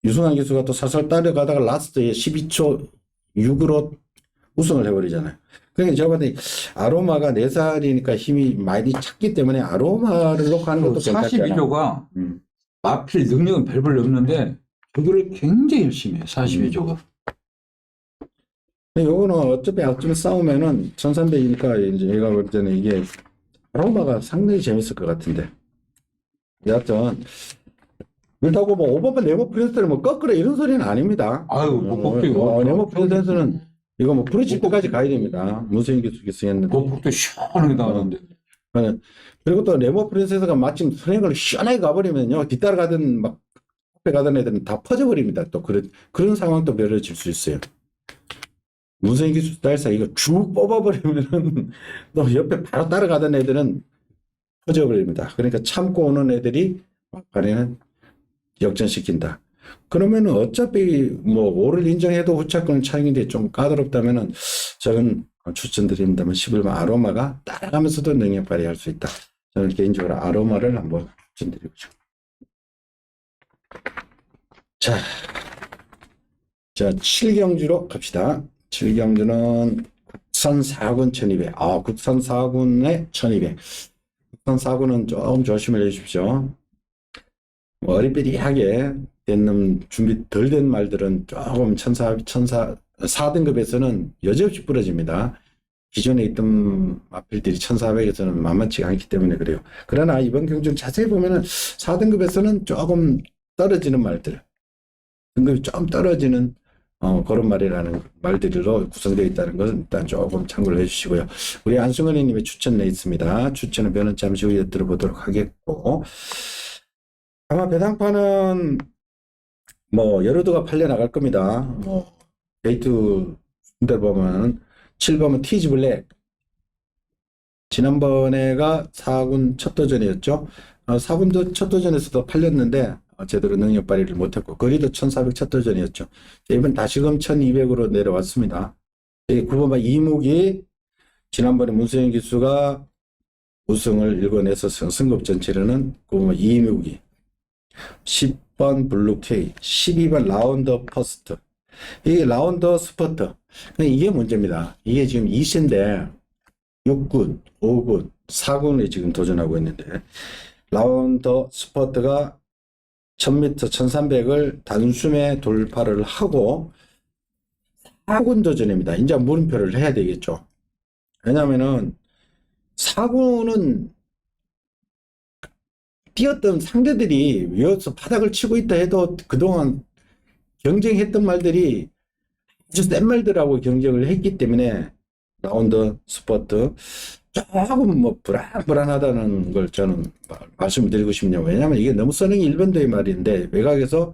유승환 기수가 또 살살 따라가다가 라스트에 12초 6으로 우승을 해버리잖아요. 그러니까 제가 봤을 때 아로마가 4살이니까 힘이 많이 찼기 때문에 아로마를 놓고 하는 것도 괜찮지 않아. 42조가 마필 능력은 별볼로 없는데 저거를 굉장히 열심히 해. 42조가. 요거는 어차피 앞쯤에 싸우면은 1300이니까 이제 얘가 볼 때는 이게 아로마가 상당히 재밌을 것 같은데. 여하튼 그렇다고 뭐 오버만 네모 프린스를 뭐 꺾으래 이런 소리는 아닙니다. 아유 못 뽑히고. 네모 프린스는 이거 뭐 프리칠 때까지 가야 됩니다. 문세인 기수 했는데. 보폭도 시원하게 나오는데. 그리고 또 네모 프린세스가 마침 선행을 시원하게 가버리면요 뒤따라가든 막 앞에 가던 애들은 다 퍼져버립니다. 또 그런 상황도 벌어질 수 있어요. 문세인 기수 스타일상 이거 쭉 뽑아버리면은 또 옆에 바로 따라가던 애들은 퍼져버립니다. 그러니까 참고 오는 애들이 막판에는 역전시킨다. 그러면은 어차피 뭐 5를 인정해도 후차권 차이인데 좀 까다롭다면은 저는 추천드립니다만 11번 아로마가 따라가면서도 능력 발휘할 수 있다. 저는 개인적으로 아로마를 한번 추천드리고 싶습니다. 자, 7경주로 갑시다. 7경주는 국산 4군 1200. 국산 4군에 1200. 국산 4군은 조금 조심을 해주십시오. 어리삐리하게 된 준비 덜 된 말들은 조금 4등급에서는 여지없이 부러집니다. 기존에 있던 마필들이 1400에서는 만만치가 않기 때문에 그래요. 그러나 이번 경주를 자세히 보면은 4등급에서는 조금 떨어지는 말들, 등급이 좀 떨어지는 그런 말이라는 말들로 구성되어 있다는 것은 일단 조금 참고를 해주시고요. 우리 안승헌님의 추천 레이스입니다. 추천은 변은 잠시 후에 들어보도록 하겠고, 아마 배당판은 뭐 여러 도가 팔려 나갈 겁니다. 게이트 순대 보면 7번은 티즈 블랙. 지난번에가 4군 첫 도전이었죠. 4군도 첫 도전에서도 팔렸는데 제대로 능력 발휘를 못했고 거리도 1400 첫 도전이었죠. 이번 다시금 1200으로 내려왔습니다. 9번만 이무기 지난번에 문세영 기수가 우승을 일궈내서 승급 전체로는 9번만 이무기 10번 블루케이 12번 라운드 퍼스트 이게 라운더 스퍼트. 이게 문제입니다. 이게 지금 2세인데 6군, 5군, 4군에 지금 도전하고 있는데 라운더 스퍼트가 1000m, 1300을 단숨에 돌파를 하고 4군 도전입니다. 이제 물음표를 해야 되겠죠. 왜냐면은 4군은 뛰었던 상대들이 위에서 바닥을 치고 있다 해도 그동안 경쟁했던 말들이 아주 센 말들하고 경쟁을 했기 때문에 라운드 스퍼트 조금 뭐 불안하다는 걸 저는 말씀을 드리고 싶네요. 왜냐하면 이게 너무 선행이 일반도의 말인데 외곽에서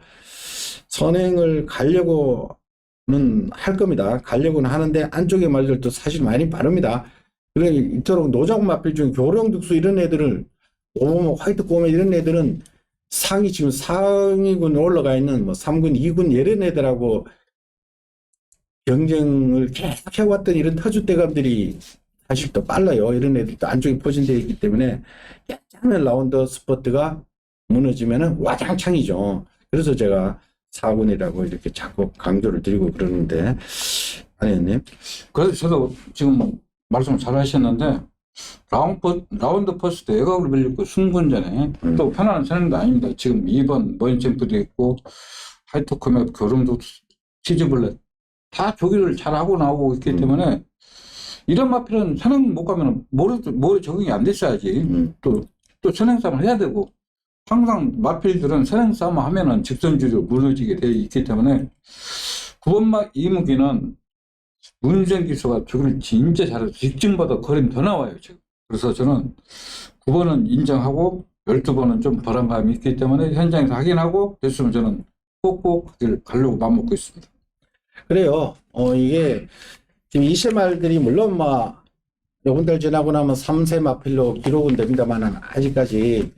선행을 가려고는 할 겁니다. 가려고는 하는데 안쪽의 말들도 사실 많이 빠릅니다. 그래 이토록 노자고 마필 중 교령득수 이런 애들을 오모 화이트 꼬메 이런 애들은 상위 지금 상위군 올라가 있는 뭐 3군, 2군 이런 애들하고 경쟁을 계속 해왔던 이런 터줏대감들이 사실 더 빨라요. 이런 애들도 안쪽에 포진되어 있기 때문에 약간의 라운드 스퍼트가 무너지면은 와장창이죠. 그래서 제가 4군이라고 이렇게 자꾸 강조를 드리고 그러는데, 안혜원님. 그래서 저도 지금 말씀 잘 하셨는데, 라운드 퍼스트 외곽으로 밀리고 승군전에 또 편안한 선행도 아닙니다. 지금 2번 머인챔프도 있고, 하이토크맵, 교름도, 치즈블렛 다 조기를 잘하고 나오고 있기 때문에 이런 마필은 선행 못 가면 뭐에 적응이 안 됐어야지. 또 선행 싸움을 해야 되고, 항상 마필들은 선행 싸움 하면은 직선주의로 무너지게 되어 있기 때문에 9번마 이무기는 문재인 기수가 조기를 진짜 잘해서 직진보다 거리는 더 나와요, 지금. 그래서 저는 9번은 인정하고 12번은 좀 불안감이 있기 때문에 현장에서 확인하고 됐으면 저는 꼭꼭 가려고 마음먹고 있습니다. 그래요. 이게 지금 2세 말들이 물론 막 요번 달 지나고 나면 3세 마필로 기록은 됩니다만 아직까지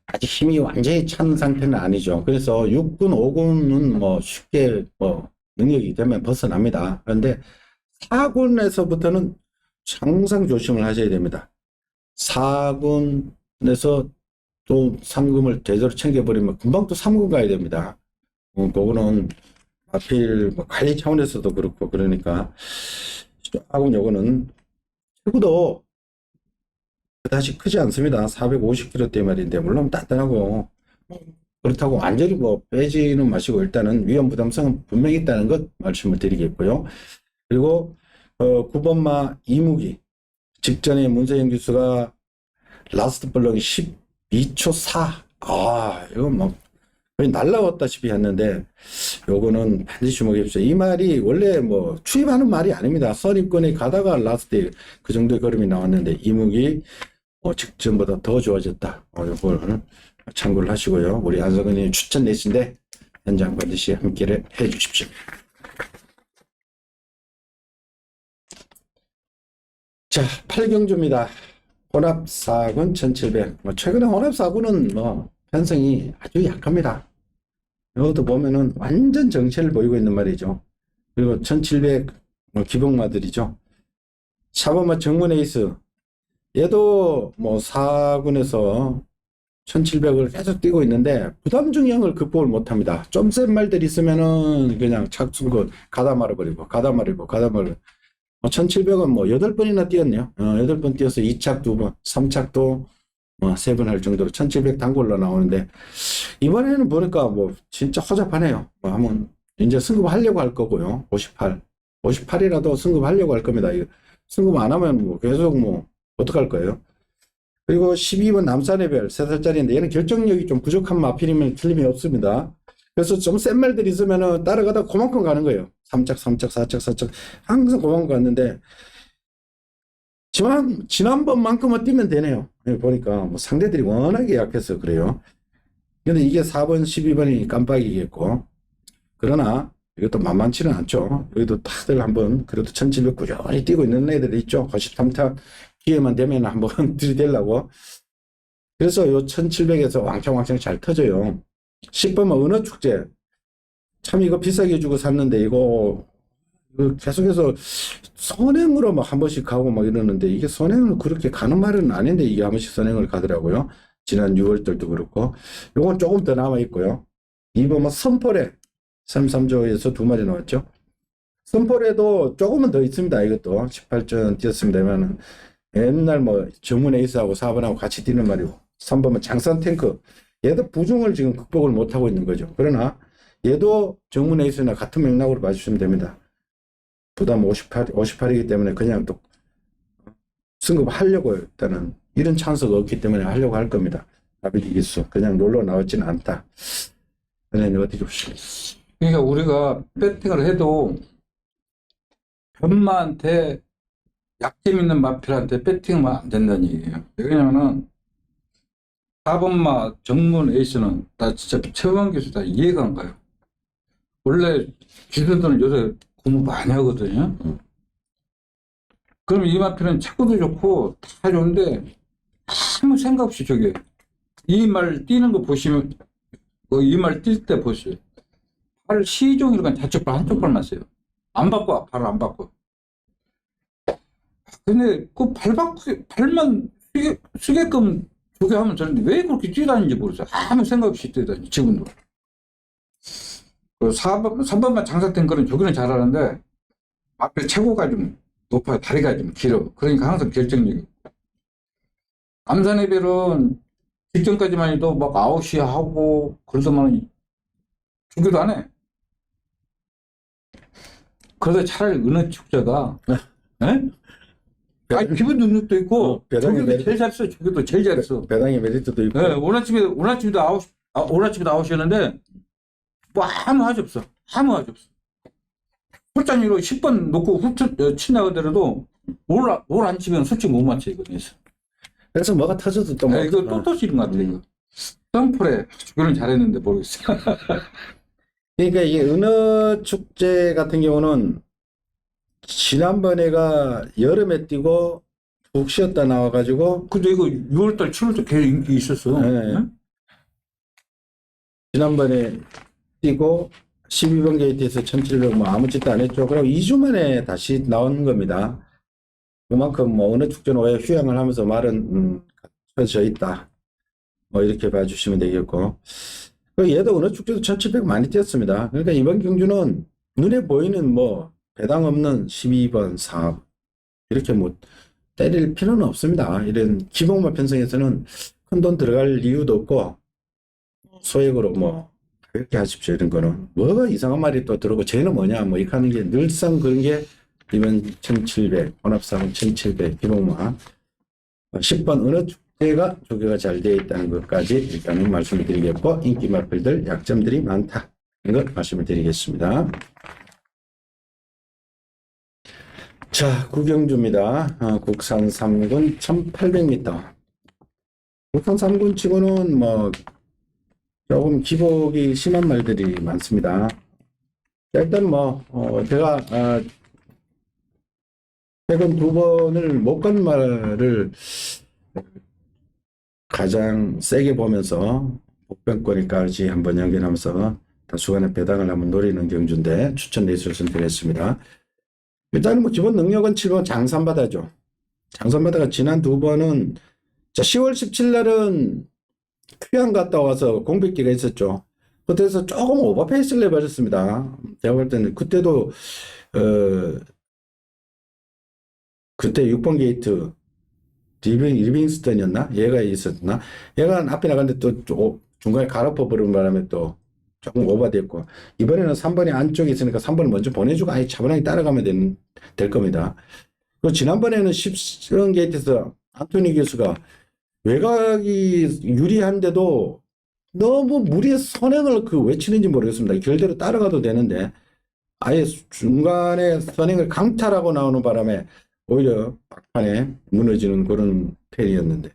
아직 힘이 완전히 찬 상태는 아니죠. 그래서 6군, 5군은 뭐 쉽게 뭐 능력이 되면 벗어납니다. 그런데 4군에서부터는 항상 조심을 하셔야 됩니다. 4군에서 또 3군을 제대로 챙겨버리면 금방 또 3군 가야 됩니다. 그거는 하필 뭐 관리 차원에서도 그렇고 그러니까 조금 요거는 체구도 그다지 크지 않습니다. 450kg대 말인데 물론 단단하고 그렇다고 완전히 뭐 빼지는 마시고 일단은 위험 부담성은 분명히 있다는 것 말씀을 드리겠고요. 그리고 9번마 이무기 직전에 문세영 교수가 라스트 블럭이 12초 4. 이거 뭐 거의 날라왔다시피 했는데 요거는 반드시 주목해 주세요. 이 말이 원래 뭐 추입하는 말이 아닙니다. 선입권에 가다가 라스트에 그 정도의 걸음이 나왔는데 이무기 직전보다 더 좋아졌다. 요걸 참고를 하시고요. 우리 안성근님 추천 내신데 현장 반드시 함께를 해 주십시오. 자, 8경주입니다. 혼합 4군 1700. 최근에 혼합 4군은 편성이 아주 약합니다. 이것도 보면은 완전 정체를 보이고 있는 말이죠. 그리고 1700 기복마들이죠. 샤버마 정문 에이스. 얘도 4군에서 1700을 계속 뛰고 있는데 부담 중량을 극복을 못합니다. 좀 센 말들이 있으면은 그냥 착수고 가다 말아버리고 1700은 8번이나 뛰었네요. 8번 뛰어서 2착 2번, 3착도 3번 할 정도로 1700 단골로 나오는데 이번에는 보니까 진짜 허접하네요. 한번 이제 승급하려고 할 거고요. 58이라도 승급하려고 할 겁니다. 승급 안 하면 계속 어떡할 거예요. 그리고 12번 남산의 별 3살짜리인데 얘는 결정력이 좀 부족한 마필이면 틀림이 없습니다. 그래서 좀 센 말들이 있으면은 따라가다 그만큼 가는 거예요. 3착, 3착, 4착, 4착 항상 그만큼 갔는데 지난번만큼은 뛰면 되네요. 보니까 상대들이 워낙에 약해서 그래요. 근데 이게 4번, 12번이 깜빡이겠고 그러나 이것도 만만치는 않죠. 여기도 다들 한번 그래도 1700 꾸준히 뛰고 있는 애들이 있죠. 93타 기회만 되면 한번 들이대려고. 그래서 요 1700에서 왕창왕창 잘 터져요. 10번은 은어축제. 참 이거 비싸게 주고 샀는데 이거 계속해서 선행으로 한 번씩 가고 이러는데 이게 선행을 그렇게 가는 말은 아닌데 이게 한 번씩 선행을 가더라고요. 지난 6월달도 그렇고. 요건 조금 더 남아 있고요. 2번은 선포래. 33조에서 2마리 나왔죠. 선폴에도 조금은 더 있습니다. 이것도 18전 뛰었습니다만은 옛날 뭐 정문 에이스하고 4번하고 같이 뛰는 말이고 3번은 장산 탱크. 얘도 부중을 지금 극복을 못하고 있는 거죠. 그러나 얘도 정문 에이스나 같은 맥락으로 봐주시면 됩니다. 부담 58이기 때문에 그냥 또 승급하려고 일단은 이런 찬스가 없기 때문에 하려고 할 겁니다. 아비기 기수 그냥 놀러 나왔지는 않다. 그냥 어디 줍시오. 그러니까 우리가 배팅을 해도 변마한테 약점 있는 마필한테 배팅만 안 된다는 얘기예요. 왜냐면은 4번마 정문 에이스는 나 진짜 최강 기수다 이해가 안 가요. 원래 기수들은 요새 공부 많이 하거든요. 그럼 이 마필은 체구도 좋고 다 좋은데 아무 생각 없이 저게 이 말 뛰는 거 보시면 이 말 뛸 때 보세요. 팔 시종일관 좌쪽 발 한쪽 발만 써요. 안 바꿔 발을 안 바꿔. 근데 그 발만 쓰게끔 저게 하면 되는데 왜 그렇게 뛰다니는지 모르겠어요. 아무 생각 없이 뛰다니 지금도. 그 3번만 장사된 거는 저기는 잘하는데 앞에 체구가 좀 높아요. 다리가 좀 길어. 그러니까 항상 결정력이. 암산해별은 직전까지만 해도 막 아웃이 하고 그러더만 주기도 안 해. 그러다 차라리 은하 축제가 예? 아니 기본 능력도 있고 저기도 제일 잘했어. 저기도 제일 잘했어. 배당의 메리트도 있고. 예, 오나집에도 아웃이었는데 뭐 아무 하지 없어. 아무 하지 없어. 홀장이로 10번 놓고 치나 그대로도 올 안 치면 솔직히 못 맞춰 이거는. 그래서 뭐가 터져도 또 예, 이거 또 터지는 것 같아 이거. 덤플에 저기는 잘했는데 모르겠어. 그러니까 이게 은어 축제 같은 경우는 지난번에가 여름에 뛰고 푹 쉬었다 나와가지고 근데 이거 6월달 7월달 계속 인기 있었어. 네. 응? 지난번에 뛰고 12번 게이트에서 1700 뭐 아무 짓도 안 했죠. 그리고 2주 만에 다시 나온 겁니다. 그만큼 뭐 어느 축제는 왜 휴양을 하면서 말은 갖춰져 있다. 뭐 이렇게 봐주시면 되겠고. 그리고 얘도 어느 축제도 1700 많이 뛰었습니다. 그러니까 이번 경주는 눈에 보이는 뭐 배당 없는 12번, 4 이렇게 뭐 때릴 필요는 없습니다. 이런 기본마 편성에서는 큰 돈 들어갈 이유도 없고 소액으로 뭐 가볍게 하십시오. 이런 거는 뭐가 이상한 말이 또 들어오고 쟤는 뭐냐 뭐 이렇게 하는 게 늘상 그런 게 이번 1700 혼합사은 1700 기본마 10번 어느 축제가 조개가 잘 되어 있다는 것까지 일단은 말씀을 드리겠고 인기 마필들 약점들이 많다 이런 것 말씀을 드리겠습니다. 자, 구경주입니다. 국산 3군 1800m. 국산 3군 치고는 뭐 조금 기복이 심한 말들이 많습니다. 일단 뭐 제가 최근 2번을 못 간 말을 가장 세게 보면서 복병권까지 한번 연결하면서 다수간의 배당을 한번 노리는 경주인데 추천 레이스를 선택했습니다. 일단은 뭐 기본 능력은 7번 장산바다죠. 장산바다가 지난 2번은 자 10월 17일 날은 휴양 갔다 와서 공백기가 있었죠. 그때서 조금 오버페이스를 내버렸습니다. 제가 볼 때는 그때도 그때 6번 게이트 리빙스턴이었나? 얘가 있었나? 얘가 앞에 나갔는데 또 중간에 갈아엎어 버린 바람에 또 조금 오버됐고 이번에는 3번이 안쪽에 있으니까 3번을 먼저 보내주고 아예 차분하게 따라가면 될 겁니다. 그리고 지난번에는 10번 게이트에서 안토니 교수가 외곽이 유리한데도 너무 무리해 선행을 왜 치는지 모르겠습니다. 결대로 따라가도 되는데 아예 중간에 선행을 강탈하고 나오는 바람에 오히려 막판에 무너지는 그런 편이었는데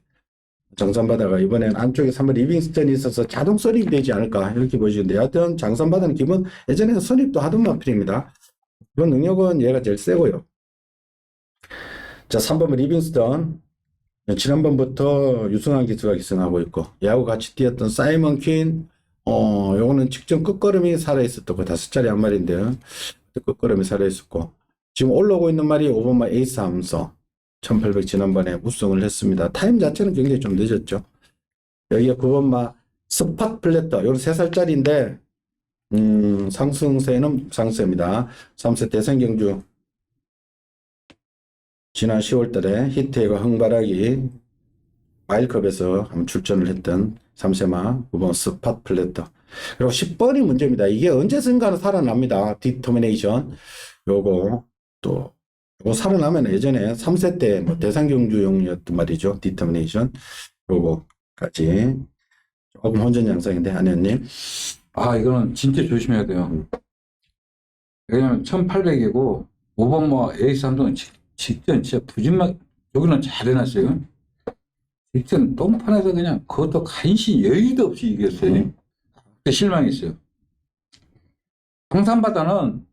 장산바다가 이번엔 안쪽에 3번 리빙스턴이 있어서 자동 선입이 되지 않을까 이렇게 보시는데 여하튼 장산바다는 기본 예전에 선입도 하던 마필입니다. 이번 능력은 얘가 제일 세고요. 자 3번 리빙스턴 지난번부터 유승환 기수가 기승하고 있고 얘하고 같이 뛰었던 사이먼 퀸 요거는 직전 끝걸음이 살아있었던 거 5짜리 한 마리인데요. 끝걸음이 살아있었고 지금 올라오고 있는 말이 5번마 에이스 함서 1800 지난번에 우승을 했습니다. 타임 자체는 굉장히 좀 늦었죠. 여기가 9번마 스팟 플래터 요런 3살짜리인데 상승세는 상승세입니다. 3세 대선경주 지난 10월 달에 희태가 흥바라기 마일컵에서 한번 출전을 했던 3세마 9번 스팟 플래터. 그리고 10번이 문제입니다. 이게 언제선가는 살아납니다. 디터미네이션. 요거 또 요거 살아나면 예전에 3세 때 뭐 대상경주용이었단 말이죠. 디터미네이션. 요거까지 조금 혼전 양상인데 한현님. 이거는 진짜 조심해야 돼요. 왜냐면 1800이고 5번 뭐 에이스 함정은 직전 진짜 부진막 여기는 잘 해놨어요. 직전 똥판에서 그냥 그것도 간신 여유도 없이 이겼어요. 실망했어요. 황산바다는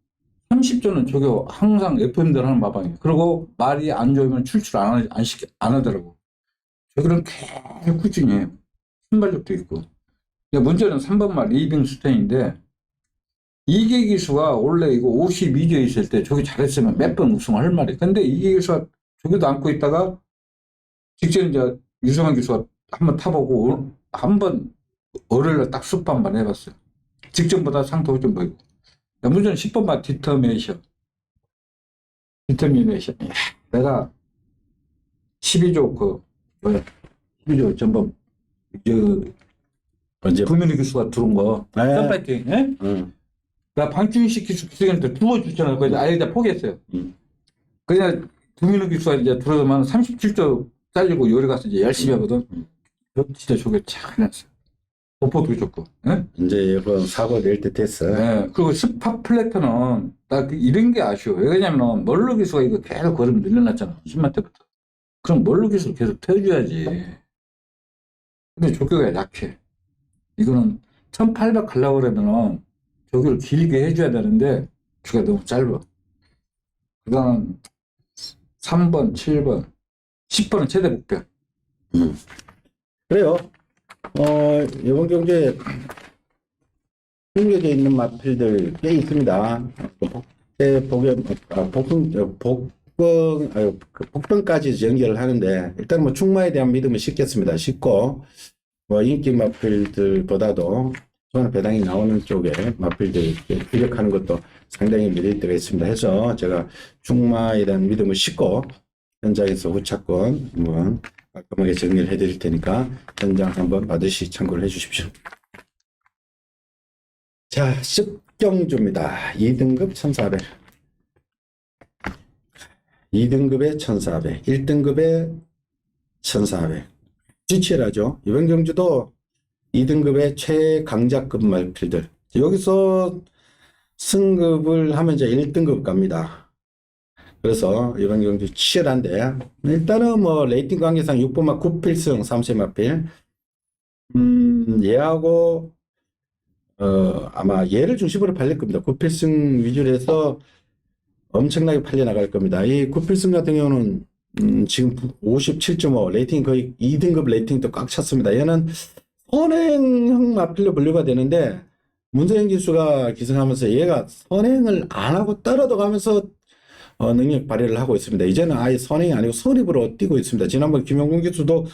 30조는 저게 항상 FM들 하는 마방이에요. 그리고 말이 안 좋으면 출출 안 하더라고. 저기는 계속 꾸준히 해요. 순발력도 있고. 근데 문제는 3번 말 리빙스테인인데 이계 기수가 원래 이거 52조에 있을 때 저기 잘했으면 몇 번 우승할 말이에요. 근데 이계 기수가 저기도 안고 있다가 직전 이제 유성환 기수가 한번 타보고 한번 월요일날 딱 수업 한번 해봤어요. 직전보다 상태가 좀 보이고. 문제는 10번 말 디터미네이션. 내가 12조 12조 전번 구민희 교수가 들어온 거. 썸파이팅. 나 방충식 기수한테 2번 추천할 거야. 아예 다 포기했어요. 그냥 구민희 교수가 이제 들어오면 37조 잘리고 요리 가서 이제 열심히 하거든. 진짜 저게 잘 해놨어요. 오퍼도 좋고. 이제 이번 사고 낼 때 됐어. 그리고 스파 플래터는 나 이런 게 아쉬워. 왜냐면 멀로 기수가 이거 계속 걸음 늘려놨잖아. 10만 때부터. 그럼 멀로 기수를 계속 태워줘야지. 근데 조교가 약해. 이거는 1800 가려고 그러면은 조교를 길게 해줘야 되는데 조교가 너무 짧아. 그 다음 3번, 7번, 10번은 최대 목표. 그래요. 이번 경주에 숨겨져 있는 마필들 꽤 있습니다. 복병까지 연결을 하는데 일단 뭐 충마에 대한 믿음은 쉽겠습니다. 쉽고 뭐 인기 마필들보다도 소환 배당이 나오는 쪽에 마필들 기력하는 것도 상당히 메리트가 있습니다. 해서 제가 충마에 대한 믿음을 쉽고 현장에서 후차권 한번 깔끔하게 정리를 해드릴 테니까 현장 한번 받으시 참고를 해주십시오. 자, 10경주입니다. 2등급 1400, 2등급에 1400, 1등급에 1400. 지치라죠. 이번 경주도 2등급의 최강자급 말필들. 여기서 승급을 하면 이제 1등급 갑니다. 그래서 이번 경주 치열한데, 일단은 뭐 레이팅 관계상 6번마 9필승 3세 마필. 얘하고, 아마 얘를 중심으로 팔릴 겁니다. 9필승 위주로 해서 엄청나게 팔려나갈 겁니다. 이 9필승 같은 경우는 지금 57.5 레이팅 거의 2등급 레이팅도 꽉 찼습니다. 얘는 선행형 마필로 분류가 되는데 문세영 기수가 기승하면서 얘가 선행을 안 하고 떨어져 가면서 능력 발휘를 하고 있습니다. 이제는 아예 선행이 아니고 선입으로 뛰고 있습니다. 지난번 김영gun 기수도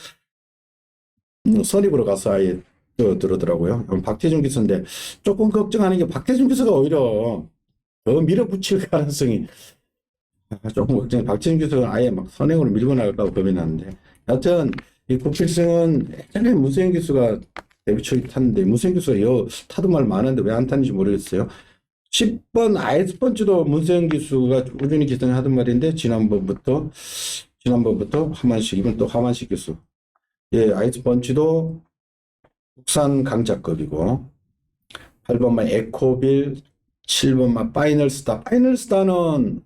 선입으로 가서 아예 들어오더라고요. 박태준 기수인데 조금 걱정하는 게 박태준 기수가 오히려 더 밀어붙일 가능성이 조금 걱정해. 박태준 기수가 아예 막 선행으로 밀고 나갈까 겁이 나는데 여하튼 이 9필승은 예전에 문세영 기수가 데뷔 초에 탔는데 문세영 기수가 여 타도 말 많은데 왜 안 탔는지 모르겠어요. 10번 아이스펀치도 문세영 기수가 꾸준히 기승하던 말인데 지난번부터 하만식, 이번 또 하만식 기수. 예, 아이스펀치도 국산 강자급이고 8번만 에코빌, 7번만 파이널스타. 파이널스타는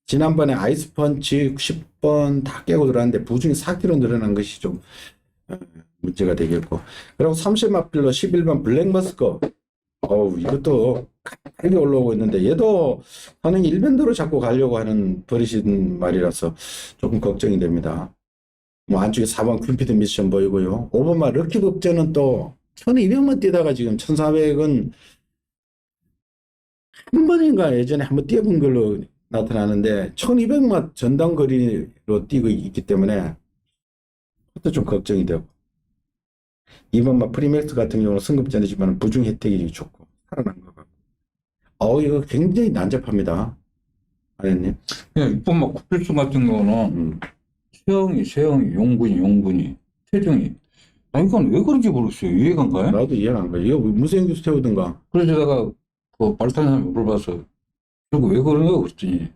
지난번에 아이스펀치 10번 다 깨고 들어왔는데 부중이 4kg 늘어난 것이 좀 문제가 되겠고, 그리고 30 마필로 11번 블랙머스커. 이것도 빨리 올라오고 있는데 얘도 하는 일변도로 자꾸 가려고 하는 버리신 말이라서 조금 걱정이 됩니다. 뭐 안쪽에 4번 쿨피드 미션 보이고요. 5번만 럭키법제는 또 1200만 뛰다가 지금 1400은 한 번인가 예전에 한번 뛰어본 걸로 나타나는데 1200만 전당 거리로 뛰고 있기 때문에 그것도 좀 걱정이 되고, 2번만 프리맥스 같은 경우는 승급 전이지만 부중 혜택이 좋고 살아난 것 같고, 이거 굉장히 난잡합니다. 아연님. 그냥 육본막 구필승 같은 경우는 세영이, 용군이, 태중이. 이건 왜 그런지 모르겠어요. 이해가 안 가요? 나도 이해가 안 가. 이거 무슨 교수 태우든가. 그래서 내가 그 발탄 사람이 물어봐서 그리고 왜 그러냐고 그랬더니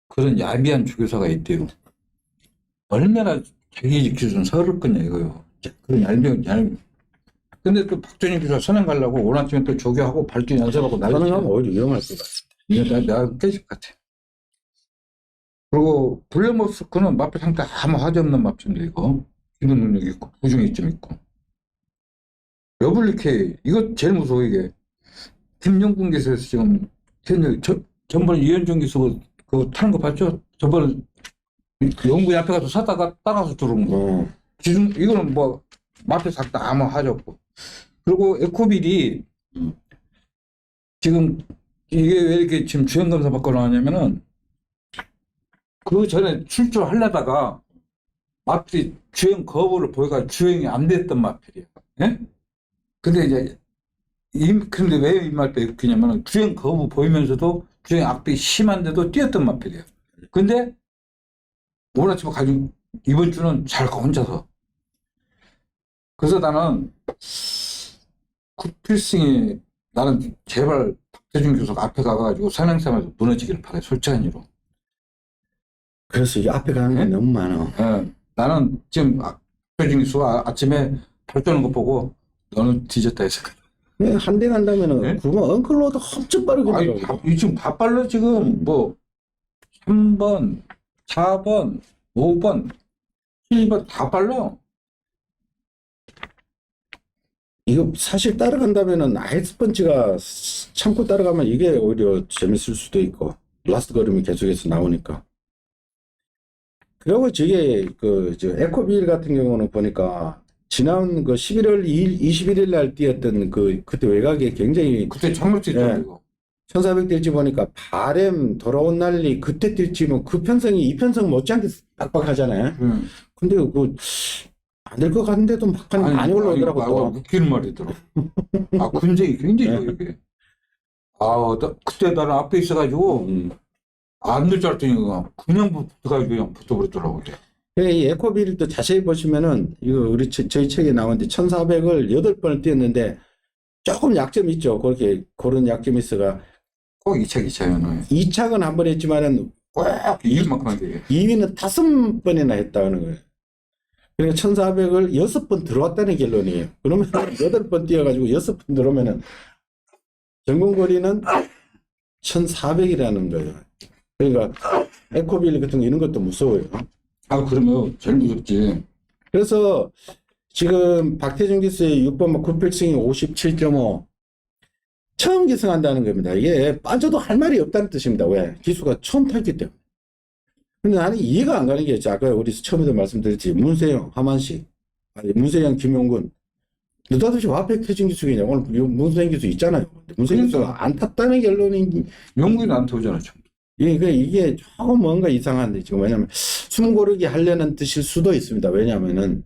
그런 야비한 주교사가 있대요. 얼마나 자기 지켜준 서를 거냐 이거요. 그런 얄미운. 근데 또 박정희 교사 선행 가려고 오늘 아침에 또 조교하고 발전 연습하고 나는 난리치고 하면 오히려 위험할 것 같아. 이거 내가 깨질 것 같아. 그리고 블랙모스크는 마필 상태 아무 하지 없는 마필인데 이거 기능 능력 있고 부중이점 있고 여블리케이 이거 제일 무서워 이게 김영군 교수에서 지금 전번에 이현중 교수 그 타는 거 봤죠? 저번에 연구위 앞에 가서 사다가 따라서 들어온 거. 지금 이거는 뭐 마필 상태 아무 하지 없고 그리고 에코빌이 지금 이게 왜 이렇게 지금 주행 검사 받고 나왔냐면은 그 전에 출조하려다가 마필이 주행 거부를 보여가 주행이 안 됐던 마필이야. 예? 근데 이제 근데 왜 이 마필이 웃기냐면 주행 거부 보이면서도 주행 악비 심한데도 뛰었던 마필이야. 근데 오늘 아침에 가지고 이번 주는 잘 가 혼자서. 그래서 나는 쿠필싱이 나는 제발 박태준 교수가 앞에 가가지고 선행삼에서 무너지기를 바래 솔직한 이유로. 그래서 이 앞에 가는 게 네? 너무 많아. 예, 나는 지금 박태준 교수가 아침에 발전하는 거 보고 너는 뒤졌다 했어. 한 대 간다면은 네? 그거 엉클로도 엄청 빠르게 아니, 나가고. 지금 다 빨라 지금 뭐 3번, 4번, 5번, 7번 다 빨라. 이거 사실 따라간다면은 아이스펀치가 참고 따라가면 이게 오히려 재밌을 수도 있고 라스트 걸음이 계속해서 나오니까. 그리고 저게 에코빌 같은 경우는 보니까 지난 그 11월 2일, 21일 날 뛰었던 그때 외곽에 굉장히 그때 참을 수 있다 예. 이거. 1400 뛸지 보니까 바램 돌아온 날리 그때 뛸지 뭐 그 편성이 이 편성 못지않게 빡빡하잖아요. 근데 안 될 것 같은데도 막판에 많이 올라오더라고 또. 웃기는 말이더라고. 근적이 굉장히 좋아 이게. 그때 나는 앞에 있어가지고 안 될 줄 알았더니 그냥 붙어가지고 그냥 붙어버렸더라고. 이 에코빌을 또 자세히 보시면은 이거 우리 저희 책에 나오는데 1400을 8번을 뛰었는데 조금 약점이 있죠. 그런 약점이 있어가 꼭 2차는 2착은 한 번 했지만은 꼭 이길 만큼 하게. 2위는 5번이나 했다는 거예요. 그러니까 1400을 6번 들어왔다는 결론이에요. 그러면 8번 뛰어가지고 6번 들어오면은 전공거리는 1400이라는 거예요. 그러니까 에코빌 같은 거 이런 것도 무서워요. 그러면 제일 무섭지. 그래서 지금 박태준 기수의 6번 9필승이 57.5 처음 기승한다는 겁니다. 이게 빠져도 할 말이 없다는 뜻입니다. 왜? 기수가 처음 탔기 때문에. 근데 나는 이해가 안 가는 게 아까 우리 처음에도 말씀드렸지 문세영, 하만식, 문세영, 김용군 느닷없이 와 박태준 기수이냐. 오늘 문세영 기수 있잖아요. 문세영 기수가 안 탔다는 결론이 영국이 안 터오잖아. 이게 조금 뭔가 이상한데 지금 왜냐면 숨 고르기 하려는 뜻일 수도 있습니다. 왜냐면은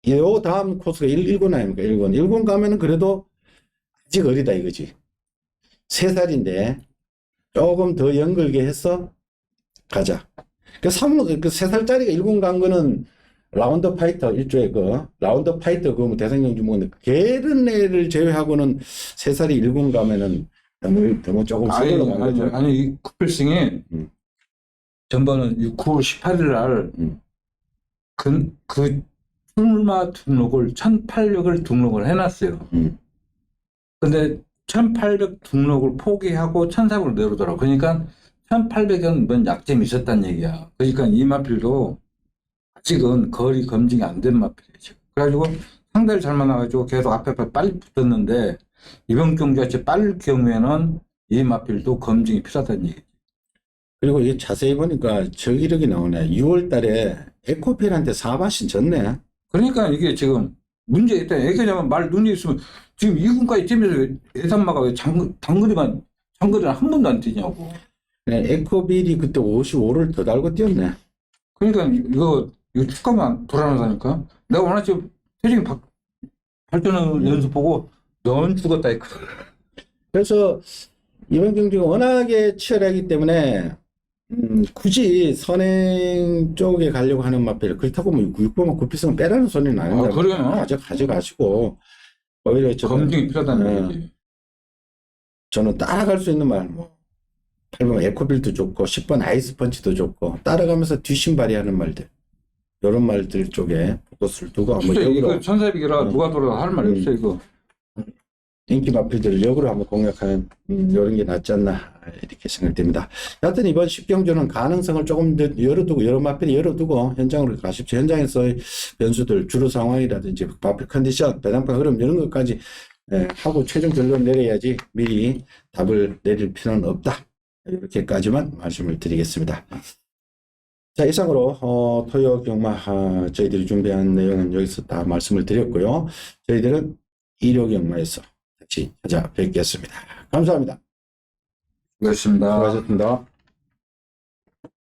요 다음 코스가 1군 아닙니까? 1군 가면은 그래도 아직 어리다 이거지. 3살인데 조금 더 연글게 해서 가자. 그 3살짜리가 1군 간 거는 라운드 파이터 일종의 라운드 파이터 뭐 대성령 주먹인데 걔런 애를 제외하고는 3살이 1군 가면은 너무 조금 서둘러 가는 거죠. 아니 이 쿠필싱이 전번은 9월 18일 날 그 출마 등록을 1800을 등록을 해놨어요. 근데 1800 등록을 포기하고 1400으로 내려오더라고. 그러니까 1800은 뭔 약점이 있었단 얘기야. 그러니까 이 마필도 아직은 거리 검증이 안 된 마필이죠. 그래가지고 상대를 잘 만나가지고 계속 앞에 빨리 붙었는데 이번 경기같이 빠를 경우에는 이 마필도 검증이 필요하다는 얘기죠. 그리고 이게 자세히 보니까 저기력이 나오네. 6월 달에 에코필한테 4마신 졌네. 그러니까 이게 지금 문제 있다. 얘기하자면 말 눈이 있으면 지금 2군까지 뛰면서 예산마가 왜 장거리는 한 번도 안 뛰냐고. 에코빌이 그때 55를 더 달고 뛰었네. 그러니까 이거 축구만 불안하다니까. 내가 워낙 지금 태중이 발전하는 연습 보고 넌 죽었다 했거든. 그래서 이번 경기가 워낙에 치열하기 때문에 굳이 선행 쪽에 가려고 하는 마필 그렇다고 뭐 6번만 구피승 빼라는 소리는 아닙니다. 그래요? 가져가시고 오히려 검증이 필요하다는 얘기. 저는 따라갈 수 있는 말, 뭐 8번 에코빌도 좋고 10번 아이스펀치도 좋고 따라가면서 뒷심발이 하는 말들 이런 말들 쪽에 포커스를 두고 한번 진짜 역으로 이거 천사비기라 누가 돌아도 할 말이 없어 이거. 인기 마필들을 역으로 한번 공략하는 이런 게 낫지 않나 이렇게 생각됩니다. 여하튼 이번 10경주는 가능성을 조금 더 열어두고 여러 마필이 열어두고 현장으로 가십시오. 현장에서의 변수들 주로 상황이라든지 마필 컨디션 배당판 흐름 이런 것까지 하고 최종 결론 내려야지 미리 답을 내릴 필요는 없다. 이렇게까지만 말씀을 드리겠습니다. 자, 이상으로 토요 경마 저희들이 준비한 내용은 여기서 다 말씀을 드렸고요. 저희들은 일요 경마에서 다시 찾아뵙겠습니다. 감사합니다. 그렇습니다. 수고하셨습니다.